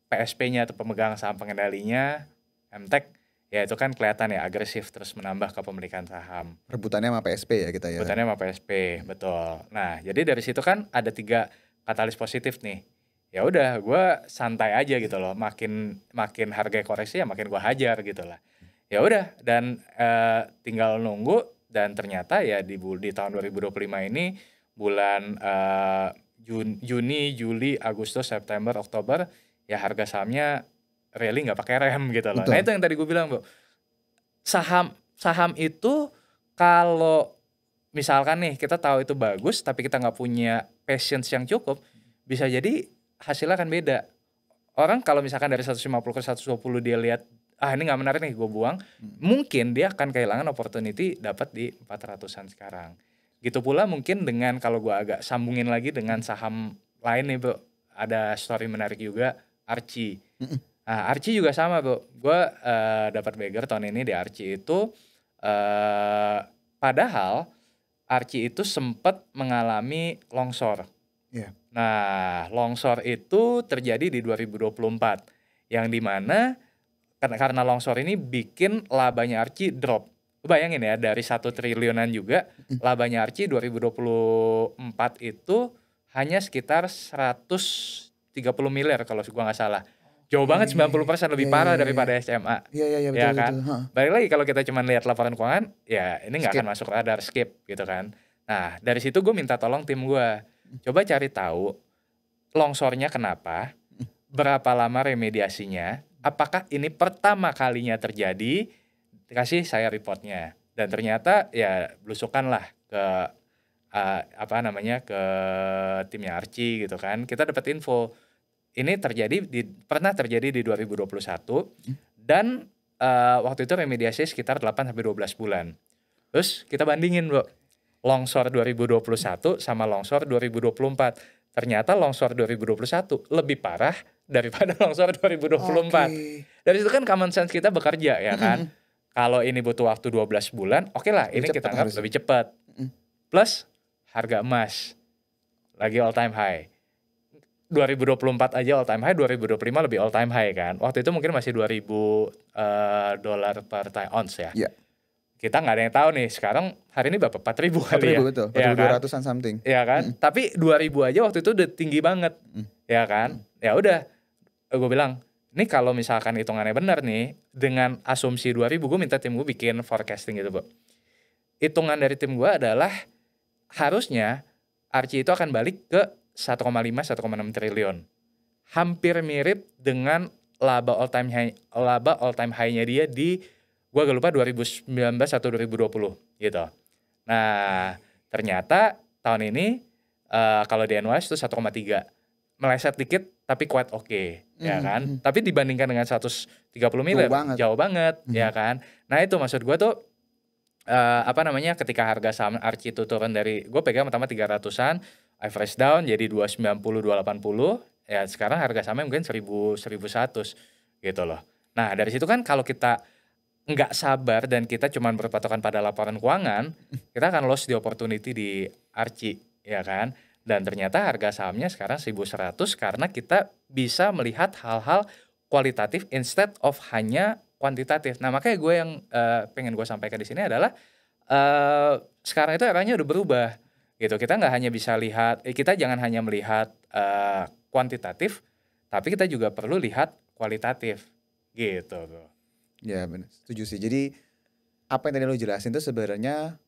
PSP-nya atau pemegang saham pengendalinya, MTEK, ya itu kan kelihatan ya agresif terus menambah kepemilikan saham. Rebutannya sama PSP ya kita ya. Rebutannya sama PSP, betul. Nah, jadi dari situ kan ada 3 katalis positif nih. Ya udah, gue santai aja gitu loh. Makin harga koreksi ya makin gue hajar gitu lah. Ya udah, dan tinggal nunggu, dan ternyata ya di tahun 2025 ini bulan Juni, Juli, Agustus, September, Oktober, ya harga sahamnya rally nggak pakai rem gitu loh. Betul. Nah itu yang tadi gue bilang, Bu. Saham itu kalau misalkan nih kita tahu itu bagus tapi kita nggak punya patience yang cukup, bisa jadi hasilnya akan beda. Orang kalau misalkan dari 150 ke 120 dia lihat, ini nggak menarik nih, gue buang, mungkin dia akan kehilangan opportunity dapat di 400-an sekarang. Gitu pula mungkin dengan, kalau gue agak sambungin lagi dengan saham lain nih, Bro, ada story menarik juga, Archie. Nah, Archie juga sama, Bro. Gue dapat bagger tahun ini di Archie itu, padahal Archie itu sempat mengalami longsor. Nah, longsor itu terjadi di 2024, yang dimana karena longsor ini bikin labanya Archie drop. Bayangin ya, dari 1 triliunan juga, labanya Archie 2024 itu hanya sekitar 130 miliar kalau gue nggak salah. Jauh banget, 90% lebih parah daripada SMA. Iya, Ya betul, kan? betul. Balik lagi kalau kita cuma lihat laporan keuangan, ya ini nggak akan masuk radar, skip gitu kan. Nah, dari situ gue minta tolong tim gue, coba cari tahu longsornya kenapa, berapa lama remediasinya, apakah ini pertama kalinya terjadi, kasih saya reportnya. Dan ternyata ya belusukan lah ke ke timnya Archie gitu kan. Kita dapat info ini pernah terjadi di 2021 dan waktu itu remediasi sekitar 8-12 bulan. Terus kita bandingin, Bro, longsor 2021 sama longsor 2024. Ternyata longsor 2021 lebih parah daripada longsor 2024. Dari itu kan common sense kita bekerja ya kan. Kalau ini butuh waktu 12 bulan, oke lah, ini kita anggap lebih cepat. Plus harga emas lagi all time high. 2024 aja all time high, 2025 lebih all time high kan. Waktu itu mungkin masih $2.000 per ounce ya. Kita nggak ada yang tahu nih, sekarang hari ini berapa? 4.000 kali ya. 4.000 betul, 4.200-an something. Ya kan? Tapi 2.000 aja waktu itu udah tinggi banget. Ya kan? Ya udah, gue bilang, ini kalau misalkan hitungannya benar nih, dengan asumsi 2.000, gue minta tim gue bikin forecasting gitu, Bu. Hitungan dari tim gue adalah harusnya Archie itu akan balik ke 1,5-1,6 triliun. Hampir mirip dengan laba all time high-nya dia di, gue agak lupa 2019 atau 2020 gitu. Nah, ternyata tahun ini kalau di NYS itu 1,3. Meleset dikit tapi quite oke, ya kan? Tapi dibandingkan dengan 130 miliar jauh banget, ya kan? Nah, itu maksud gue tuh ketika harga saham Archie itu turun dari, gue pegang pertama 300-an, average down jadi 290, 280, ya sekarang harga sahamnya mungkin 1.100 gitu loh. Nah, dari situ kan kalau kita nggak sabar dan kita cuma berpatokan pada laporan keuangan, kita akan lost the opportunity di Archie, ya kan? Dan ternyata harga sahamnya sekarang 1.100 karena kita bisa melihat hal-hal kualitatif instead of hanya kuantitatif. Nah, makanya gue yang pengen gue sampaikan di sini adalah sekarang itu eranya udah berubah gitu. Kita nggak hanya bisa lihat, kita jangan hanya melihat kuantitatif, tapi kita juga perlu lihat kualitatif gitu, Bro. Ya benar, setuju sih. Jadi apa yang tadi lo jelasin itu sebenarnya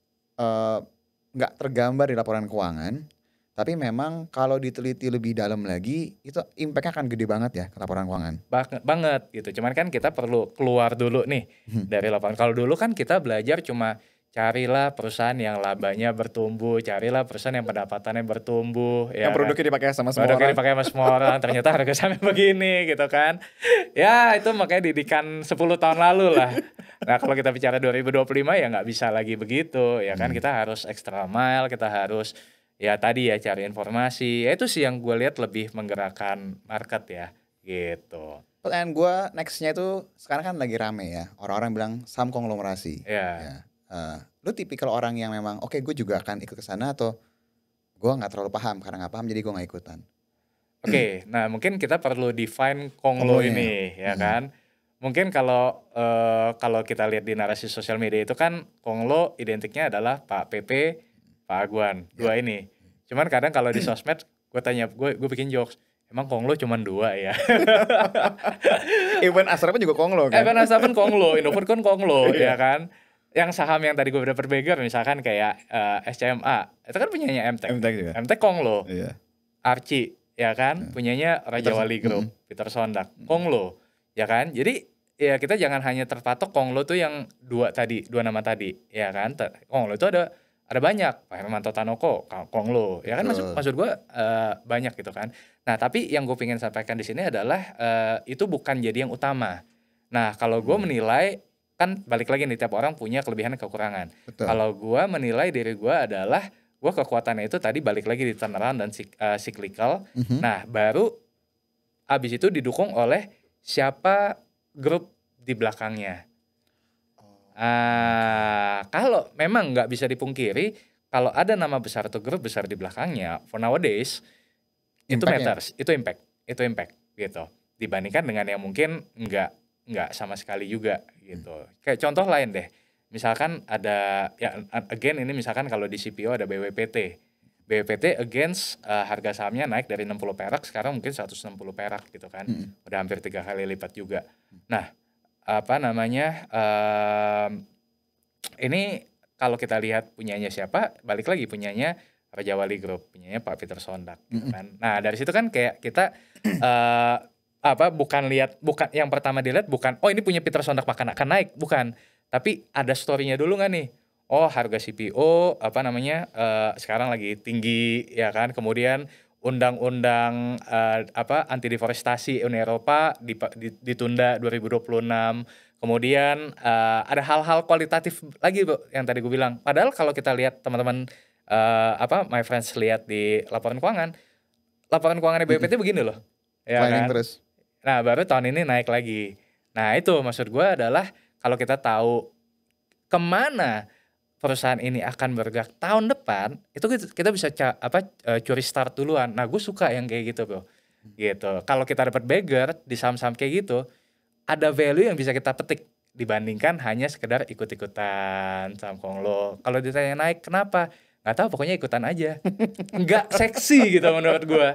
nggak tergambar di laporan keuangan, tapi memang kalau diteliti lebih dalam lagi itu impact-nya akan gede banget ya ke laporan keuangan. Banget gitu. Cuman kan kita perlu keluar dulu nih dari lapangan. Kalau dulu kan kita belajar cuma carilah perusahaan yang labanya bertumbuh, carilah perusahaan yang pendapatannya bertumbuh, Yang ya kan. produknya dipakai sama semua Produknya orang. dipakai sama semua orang, ternyata harga sahamnya begini gitu kan. Ya itu makanya didikan 10 tahun lalu lah. Nah kalau kita bicara 2025 ya nggak bisa lagi begitu, ya kan. Kita harus extra mile, kita harus ya tadi ya cari informasi. Ya itu sih yang gue lihat lebih menggerakkan market ya gitu. Pertanyaan gue nextnya itu sekarang kan lagi rame ya. Orang-orang bilang saham konglomerasi. Ya. Lu tipikal orang yang memang oke gue juga akan ikut ke sana atau gue nggak terlalu paham karena nggak paham jadi gue nggak ikutan. Oke, nah mungkin kita perlu define konglo Konglonya. ini ya kan. Mungkin kalau kita lihat di narasi sosial media itu kan konglo identiknya adalah Pak PP, Pak Agwan, dua ini. Cuman kadang kalau di sosmed gue tanya, gue bikin jokes, emang konglo cuman dua ya? Even Astra pun juga konglo kan. Evan Astra pun konglo, Indofood kan konglo ya kan. Yang saham yang tadi gue udah berbegar misalkan kayak SCMA, itu kan punyanya MTEK. MTEK juga. MTEK konglo. Iya. Archie ya kan, punyanya Raja Wali Group, Peter Sondak, konglo ya kan. Jadi ya kita jangan hanya terpatok konglo tuh yang dua nama tadi ya kan. Konglo itu ada banyak, Pak Hermanto Tanoko konglo ya kan. Maksud gue banyak gitu kan. Nah tapi yang gue pengen sampaikan di sini adalah itu bukan jadi yang utama. Nah kalau gue menilai, kan balik lagi nih, tiap orang punya kelebihan dan kekurangan. Kalau gue menilai diri gue adalah gue kekuatannya itu tadi balik lagi di turnaround dan cyclical. Nah baru abis itu didukung oleh siapa grup di belakangnya. Kalau memang nggak bisa dipungkiri, kalau ada nama besar atau grup besar di belakangnya, for nowadays itu matters, itu impact gitu. Dibandingkan dengan yang mungkin nggak sama sekali juga gitu. Kayak contoh lain deh. Misalkan ada ya again ini misalkan kalau di CPO ada BWPT. BWPT against harga sahamnya naik dari 60 perak sekarang mungkin 160 perak gitu kan. Udah hampir 3 kali lipat juga. Nah, apa namanya? Ini kalau kita lihat punyanya siapa? Balik lagi punyanya Raja Wali Group, punyanya Pak Peter Sondak gitu kan. Nah, dari situ kan kayak kita bukan yang pertama dilihat bukan ini punya Peter Sondak akan naik, bukan, tapi ada story-nya dulu nggak nih. Harga CPO sekarang lagi tinggi ya kan. Kemudian undang-undang anti deforestasi Uni Eropa ditunda 2026. Kemudian ada hal-hal kualitatif lagi yang tadi gue bilang. Padahal kalau kita lihat teman-teman my friends lihat di laporan keuangannya BPT begini loh. Ya kan? Terus. Nah baru tahun ini naik lagi. Nah itu maksud gue adalah kalau kita tahu kemana perusahaan ini akan bergerak tahun depan, itu kita bisa curi start duluan. Nah gue suka yang kayak gitu bro. Gitu. Kalau kita dapat bagger di saham-saham kayak gitu, ada value yang bisa kita petik dibandingkan hanya sekedar ikut-ikutan saham konglo. Kalau ditanya naik kenapa? Nggak tahu, pokoknya ikutan aja. Nggak seksi gitu menurut gue.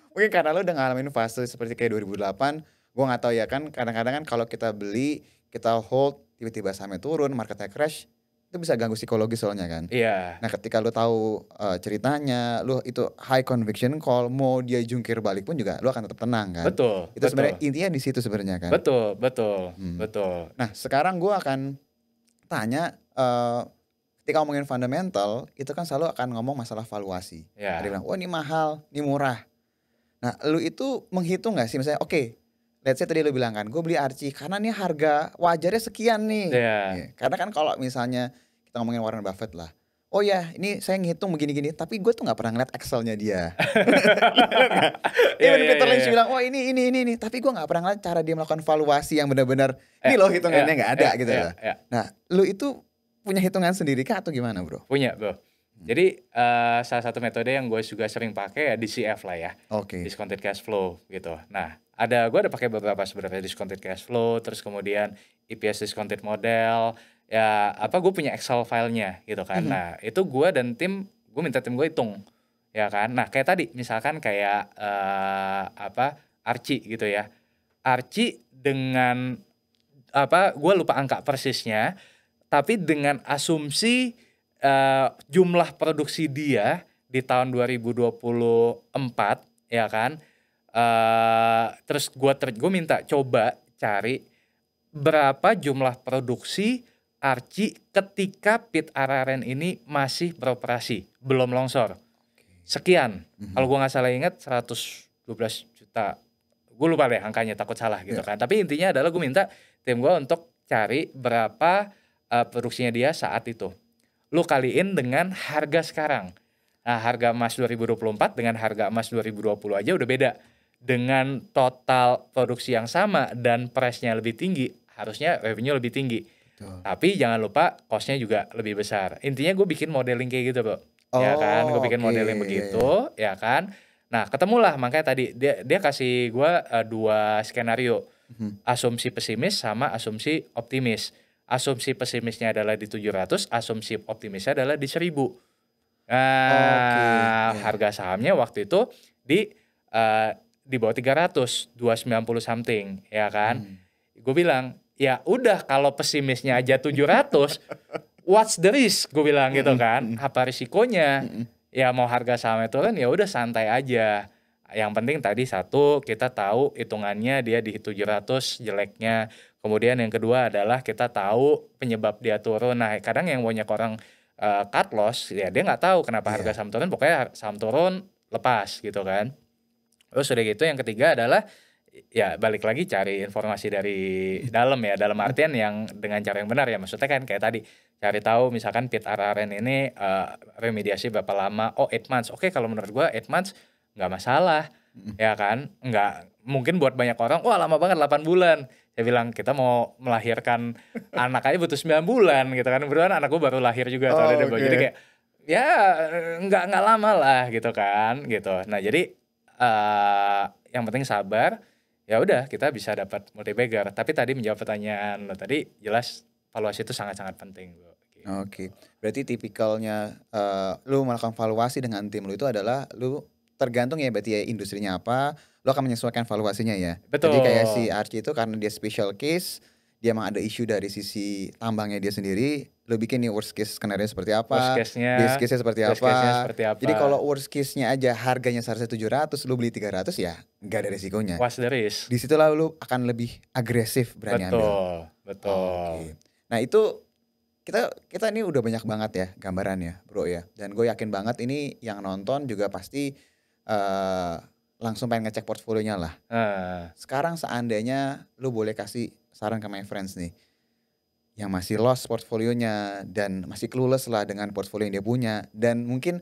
Mungkin karena lo udah ngalamin fase seperti kayak 2008, gue nggak tahu ya kan. Kadang-kadang kan kalau kita beli, kita hold, tiba-tiba sahamnya turun, marketnya crash, itu bisa ganggu psikologi soalnya kan. Iya. Nah ketika lo tahu ceritanya, lo itu high conviction call, mau dia jungkir balik pun juga lo akan tetap tenang kan. Betul. Itu sebenarnya intinya di situ sebenarnya kan. Betul. Nah sekarang gue akan tanya, ketika ngomongin fundamental, itu kan selalu akan ngomong masalah valuasi. Ya. Dia bilang, ini mahal, ini murah. Nah, lu itu menghitung gak sih? Misalnya, oke, let's say tadi lu bilang kan, gue beli Archie karena nih harga wajarnya sekian nih. Karena kan kalau misalnya kita ngomongin Warren Buffett lah, oh ya ini saya ngitung begini-gini, tapi gue tuh gak pernah ngeliat Excelnya dia. Even Peter Lynch bilang, ini, tapi gue gak pernah ngeliat cara dia melakukan valuasi yang benar-benar, ini loh hitungannya gak ada gitu ya. Nah, lu itu punya hitungan sendiri kah atau gimana bro? Punya bro. Jadi salah satu metode yang gue juga sering pakai ya DCF lah ya. Discounted cash flow gitu. Nah gue ada pakai beberapa sebenarnya discounted cash flow, terus kemudian EPS discounted model. Ya gue punya Excel filenya gitu kan. Nah itu gue dan gue minta tim gue hitung ya kan. Nah kayak tadi misalkan kayak Archie gitu ya. Archie dengan gue lupa angka persisnya, tapi dengan asumsi jumlah produksi dia di tahun 2024 ya kan. Terus gue minta coba cari berapa jumlah produksi Archie ketika pit Araren ini masih beroperasi, belum longsor. Sekian. Kalau gue nggak salah ingat 112 juta. Gue lupa deh angkanya, takut salah gitu kan. Tapi intinya adalah gue minta tim gue untuk cari berapa produksinya dia saat itu. Lu kaliin dengan harga sekarang. Nah, harga emas 2024 dengan harga emas 2020 aja udah beda. Dengan total produksi yang sama dan price-nya lebih tinggi, harusnya revenue lebih tinggi. Betul. Tapi jangan lupa cost-nya juga lebih besar. Intinya gue bikin modeling kayak gitu, Bro. Ya kan, gue bikin modeling begitu, ya kan. Nah, ketemulah makanya tadi dia kasih gue 2 skenario. Asumsi pesimis sama asumsi optimis. Asumsi pesimisnya adalah di 700, asumsi optimisnya adalah di 1000. Nah, harga sahamnya waktu itu di bawah 300, 290 something, ya kan. Gue bilang, ya udah kalau pesimisnya aja 700, what's the risk? Gue bilang gitu kan. Apa risikonya? Ya mau harga sahamnya turun ya udah santai aja. Yang penting tadi satu, kita tahu hitungannya dia di 700 jeleknya. Kemudian yang kedua adalah kita tahu penyebab dia turun. Nah, kadang yang banyak orang cut loss, ya dia nggak tahu kenapa harga saham turun. Pokoknya saham turun lepas gitu kan. Terus udah gitu yang ketiga adalah ya balik lagi cari informasi dari dalam ya, dalam artian yang dengan cara yang benar ya. Maksudnya kan kayak tadi cari tahu misalkan pit Araren ini remediasi berapa lama. Oh 8 months. Oke, kalau menurut gua 8 months nggak masalah. Ya kan? Nggak mungkin buat banyak orang wah lama banget 8 bulan. Saya bilang kita mau melahirkan anak aja butuh 9 bulan gitu kan. Kebetulan anak gua baru lahir juga jadi kayak ya nggak lama lah gitu kan gitu. Nah, jadi yang penting sabar. Ya udah kita bisa dapat multi bagger. Tapi tadi menjawab pertanyaan lo tadi jelas valuasi itu sangat-sangat penting, Bro. Gitu. Oke. Berarti tipikalnya lu melakukan valuasi dengan tim lu itu adalah lu tergantung ya berarti ya industrinya apa, lu akan menyesuaikan valuasinya ya. Betul. Jadi kayak si Archie itu karena dia special case, dia emang ada isu dari sisi tambangnya dia sendiri, lu bikin nih worst case skenario seperti apa, best case-nya seperti apa. Jadi kalau worst case-nya aja harganya seharusnya 700, lu beli 300 ya nggak ada resikonya. What's the risk? Di situ lah lu akan lebih agresif berani ambil. Betul. Nah itu kita ini udah banyak banget ya gambarannya, Bro ya. Dan gue yakin banget ini yang nonton juga pasti langsung pengen ngecek portfolionya lah. Sekarang seandainya lu boleh kasih saran ke my friends nih yang masih lost portfolionya dan masih clueless lah dengan portfolio yang dia punya, dan mungkin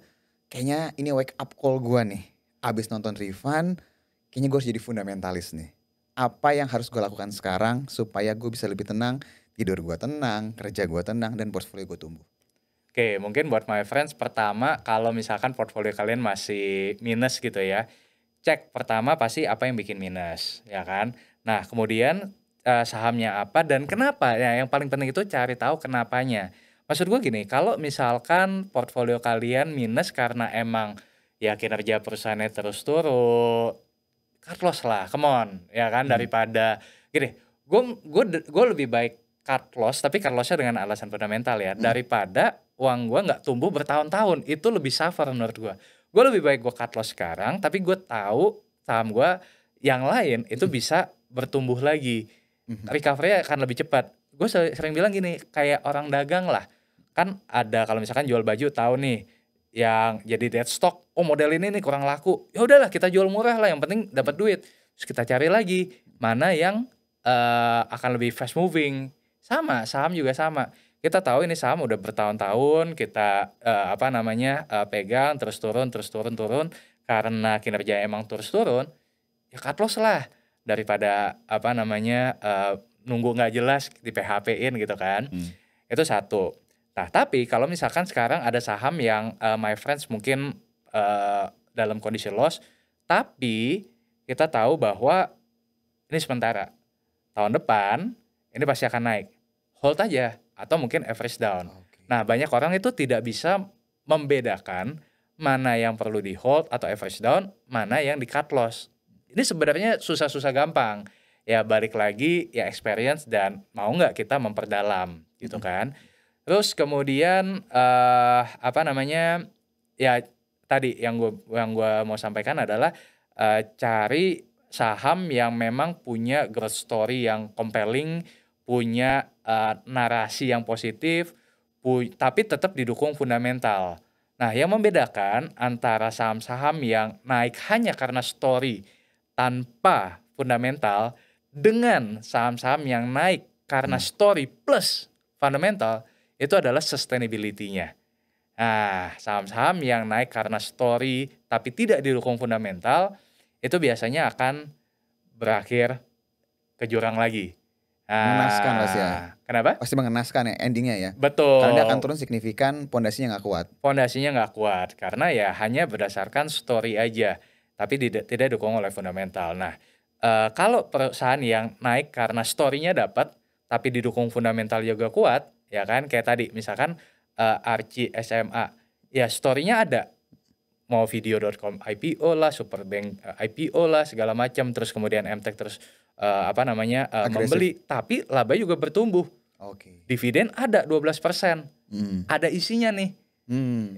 kayaknya ini wake up call gue nih abis nonton Rifan, kayaknya gue harus jadi fundamentalis nih. Apa yang harus gue lakukan sekarang supaya gue bisa lebih tenang, tidur gue tenang, kerja gue tenang, dan portfolio gue tumbuh? Oke, mungkin buat my friends pertama kalau misalkan portfolio kalian masih minus gitu ya, cek pertama pasti apa yang bikin minus, ya kan. Nah kemudian sahamnya apa dan kenapa, ya yang paling penting itu cari tahu kenapanya. Maksud gue gini, kalau misalkan portfolio kalian minus karena emang ya kinerja perusahaannya terus turun, cut loss lah, come on, ya kan. Daripada gini, gue lebih baik cut loss, tapi cut lossnya dengan alasan fundamental ya, daripada uang gue nggak tumbuh bertahun-tahun. Itu lebih suffer menurut gue. Gue lebih baik gue cut loss sekarang, tapi gue tahu saham gue yang lain itu bisa bertumbuh lagi. Recovery akan lebih cepat. Gue sering bilang gini, kayak orang dagang lah. Kan ada kalau misalkan jual baju tahu nih yang jadi dead stock, oh model ini nih kurang laku. Ya udahlah kita jual murah lah, yang penting dapat duit. Terus kita cari lagi mana yang akan lebih fast moving. Sama, saham juga sama. Kita tahu ini saham udah bertahun-tahun kita pegang terus turun karena kinerja emang terus turun, ya cut loss lah daripada nunggu nggak jelas di PHP-in gitu kan. Itu satu. Nah tapi kalau misalkan sekarang ada saham yang my friends mungkin dalam kondisi loss, tapi kita tahu bahwa ini sementara, tahun depan ini pasti akan naik, hold aja atau mungkin average down. Nah banyak orang itu tidak bisa membedakan mana yang perlu di hold atau average down, mana yang di cut loss. Ini sebenarnya susah-susah gampang. Ya balik lagi ya experience dan mau nggak kita memperdalam gitu kan. Terus kemudian apa namanya, ya tadi yang gua mau sampaikan adalah cari saham yang memang punya growth story yang compelling, punya narasi yang positif, tapi tetap didukung fundamental. Nah, yang membedakan antara saham-saham yang naik hanya karena story tanpa fundamental dengan saham-saham yang naik karena story plus fundamental itu adalah sustainability-nya. Nah, saham-saham yang naik karena story tapi tidak didukung fundamental itu biasanya akan berakhir ke jurang lagi. Mengenaskan pasti ya. Kenapa? Pasti mengenaskan ya endingnya ya. Karena dia akan Betul. turun signifikan, pondasinya nggak kuat. Fondasinya nggak kuat karena ya hanya berdasarkan story aja, tapi tidak didukung oleh fundamental. Nah, kalau perusahaan yang naik karena story-nya dapat, tapi didukung fundamental juga kuat, ya kan? Kayak tadi misalkan Archie SMA, ya story-nya ada. Mau Video.com IPO lah, Superbank IPO lah, segala macam. Terus kemudian MTech terus apa namanya Agresif. membeli, tapi laba juga bertumbuh. Oke. Dividen ada 12%. Ada isinya nih.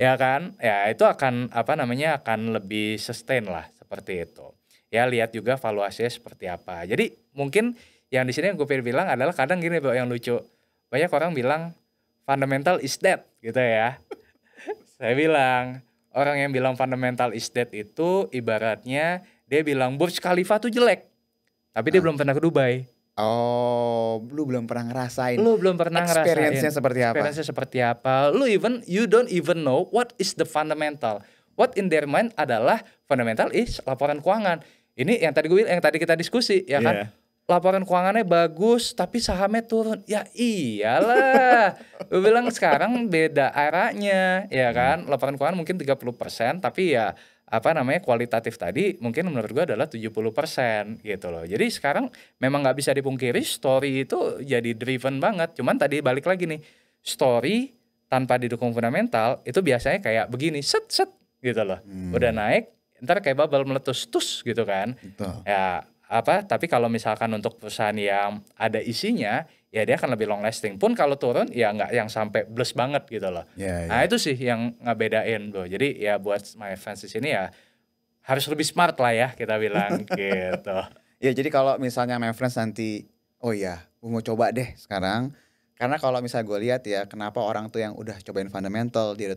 Ya kan? Ya itu akan apa namanya akan lebih sustain lah seperti itu. Ya lihat juga valuasinya seperti apa. Jadi mungkin yang di sini yang gue pengen bilang adalah kadang gini Bro yang lucu. Banyak orang bilang fundamental is dead gitu ya. Saya bilang orang yang bilang fundamental is dead itu ibaratnya dia bilang Burj Khalifa tuh jelek. Tapi dia belum pernah ke Dubai. Oh, lu belum pernah ngerasain. Lu belum pernah ngerasain Experience-nya seperti apa? Experience-nya seperti apa. You don't even know what is the fundamental. What in their mind adalah fundamental is laporan keuangan. Ini yang tadi kita diskusi ya kan. Yeah. Laporan keuangannya bagus tapi sahamnya turun. Ya iyalah. Gue bilang sekarang beda eranya ya kan. Laporan keuangan mungkin 30% tapi ya apa namanya kualitatif tadi mungkin menurut gue adalah 70% gitu loh. Jadi sekarang memang nggak bisa dipungkiri story itu jadi driven banget. Cuman tadi balik lagi nih, story tanpa didukung fundamental itu biasanya kayak begini, set gitu loh. Udah naik, ntar kayak bubble meletus tus gitu kan. Betul. Ya apa? Tapi kalau misalkan untuk perusahaan yang ada isinya, ya dia akan lebih long lasting. Pun kalau turun ya nggak yang sampai blus banget gitu loh. Yeah, Nah itu sih yang ngebedain Bro. Jadi ya buat my fans di sini ya harus lebih smart lah ya kita bilang gitu. Ya jadi kalau misalnya my friends nanti, oh iya, gue mau coba deh sekarang. Karena kalau misalnya gue lihat ya, kenapa orang tuh yang udah cobain fundamental, dia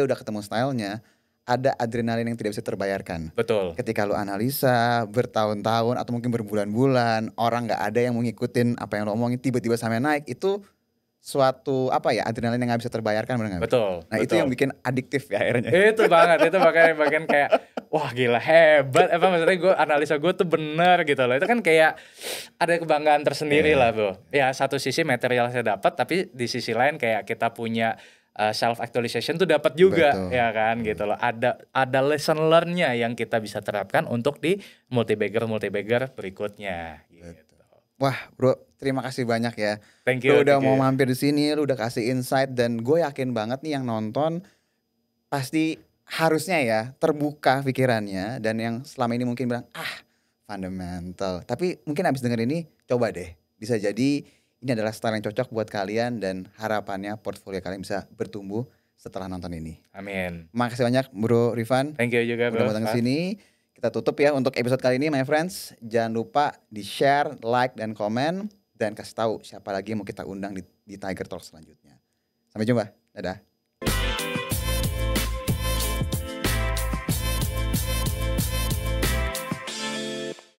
udah ketemu stylenya, ada adrenalin yang tidak bisa terbayarkan. Betul. Ketika lu analisa bertahun-tahun atau mungkin berbulan-bulan, orang nggak ada yang mau ngikutin apa yang lo omongin, tiba-tiba sampai naik, itu suatu apa ya, adrenalin yang nggak bisa terbayarkan, benar nggak? Betul. Nah itu yang bikin adiktif ya akhirnya. Itu banget, itu bagian kayak wah gila hebat, apa maksudnya gue analisa gue tuh bener gitu loh. Itu kan kayak ada kebanggaan tersendiri lah Bro. Ya satu sisi material saya dapat, tapi di sisi lain kayak kita punya self actualization tuh dapat juga. Betul. Ya kan gitu loh. Ada lesson learn-nya yang kita bisa terapkan untuk di multi-bagger berikutnya gitu. Wah Bro, terima kasih banyak ya. Thank you. Lu udah mau mampir di sini, lu udah kasih insight, dan gue yakin banget nih yang nonton pasti harusnya ya terbuka pikirannya, dan yang selama ini mungkin bilang fundamental, tapi mungkin abis denger ini coba deh, bisa jadi ini adalah style yang cocok buat kalian dan harapannya portfolio kalian bisa bertumbuh setelah nonton ini. Amin. Makasih banyak Bro Rifan. Thank you juga Bro. Udah datang ke sini. Kita tutup ya untuk episode kali ini my friends. Jangan lupa di-share, like, dan komen. Dan kasih tahu siapa lagi yang mau kita undang di Tiger Talk selanjutnya. Sampai jumpa. Dadah.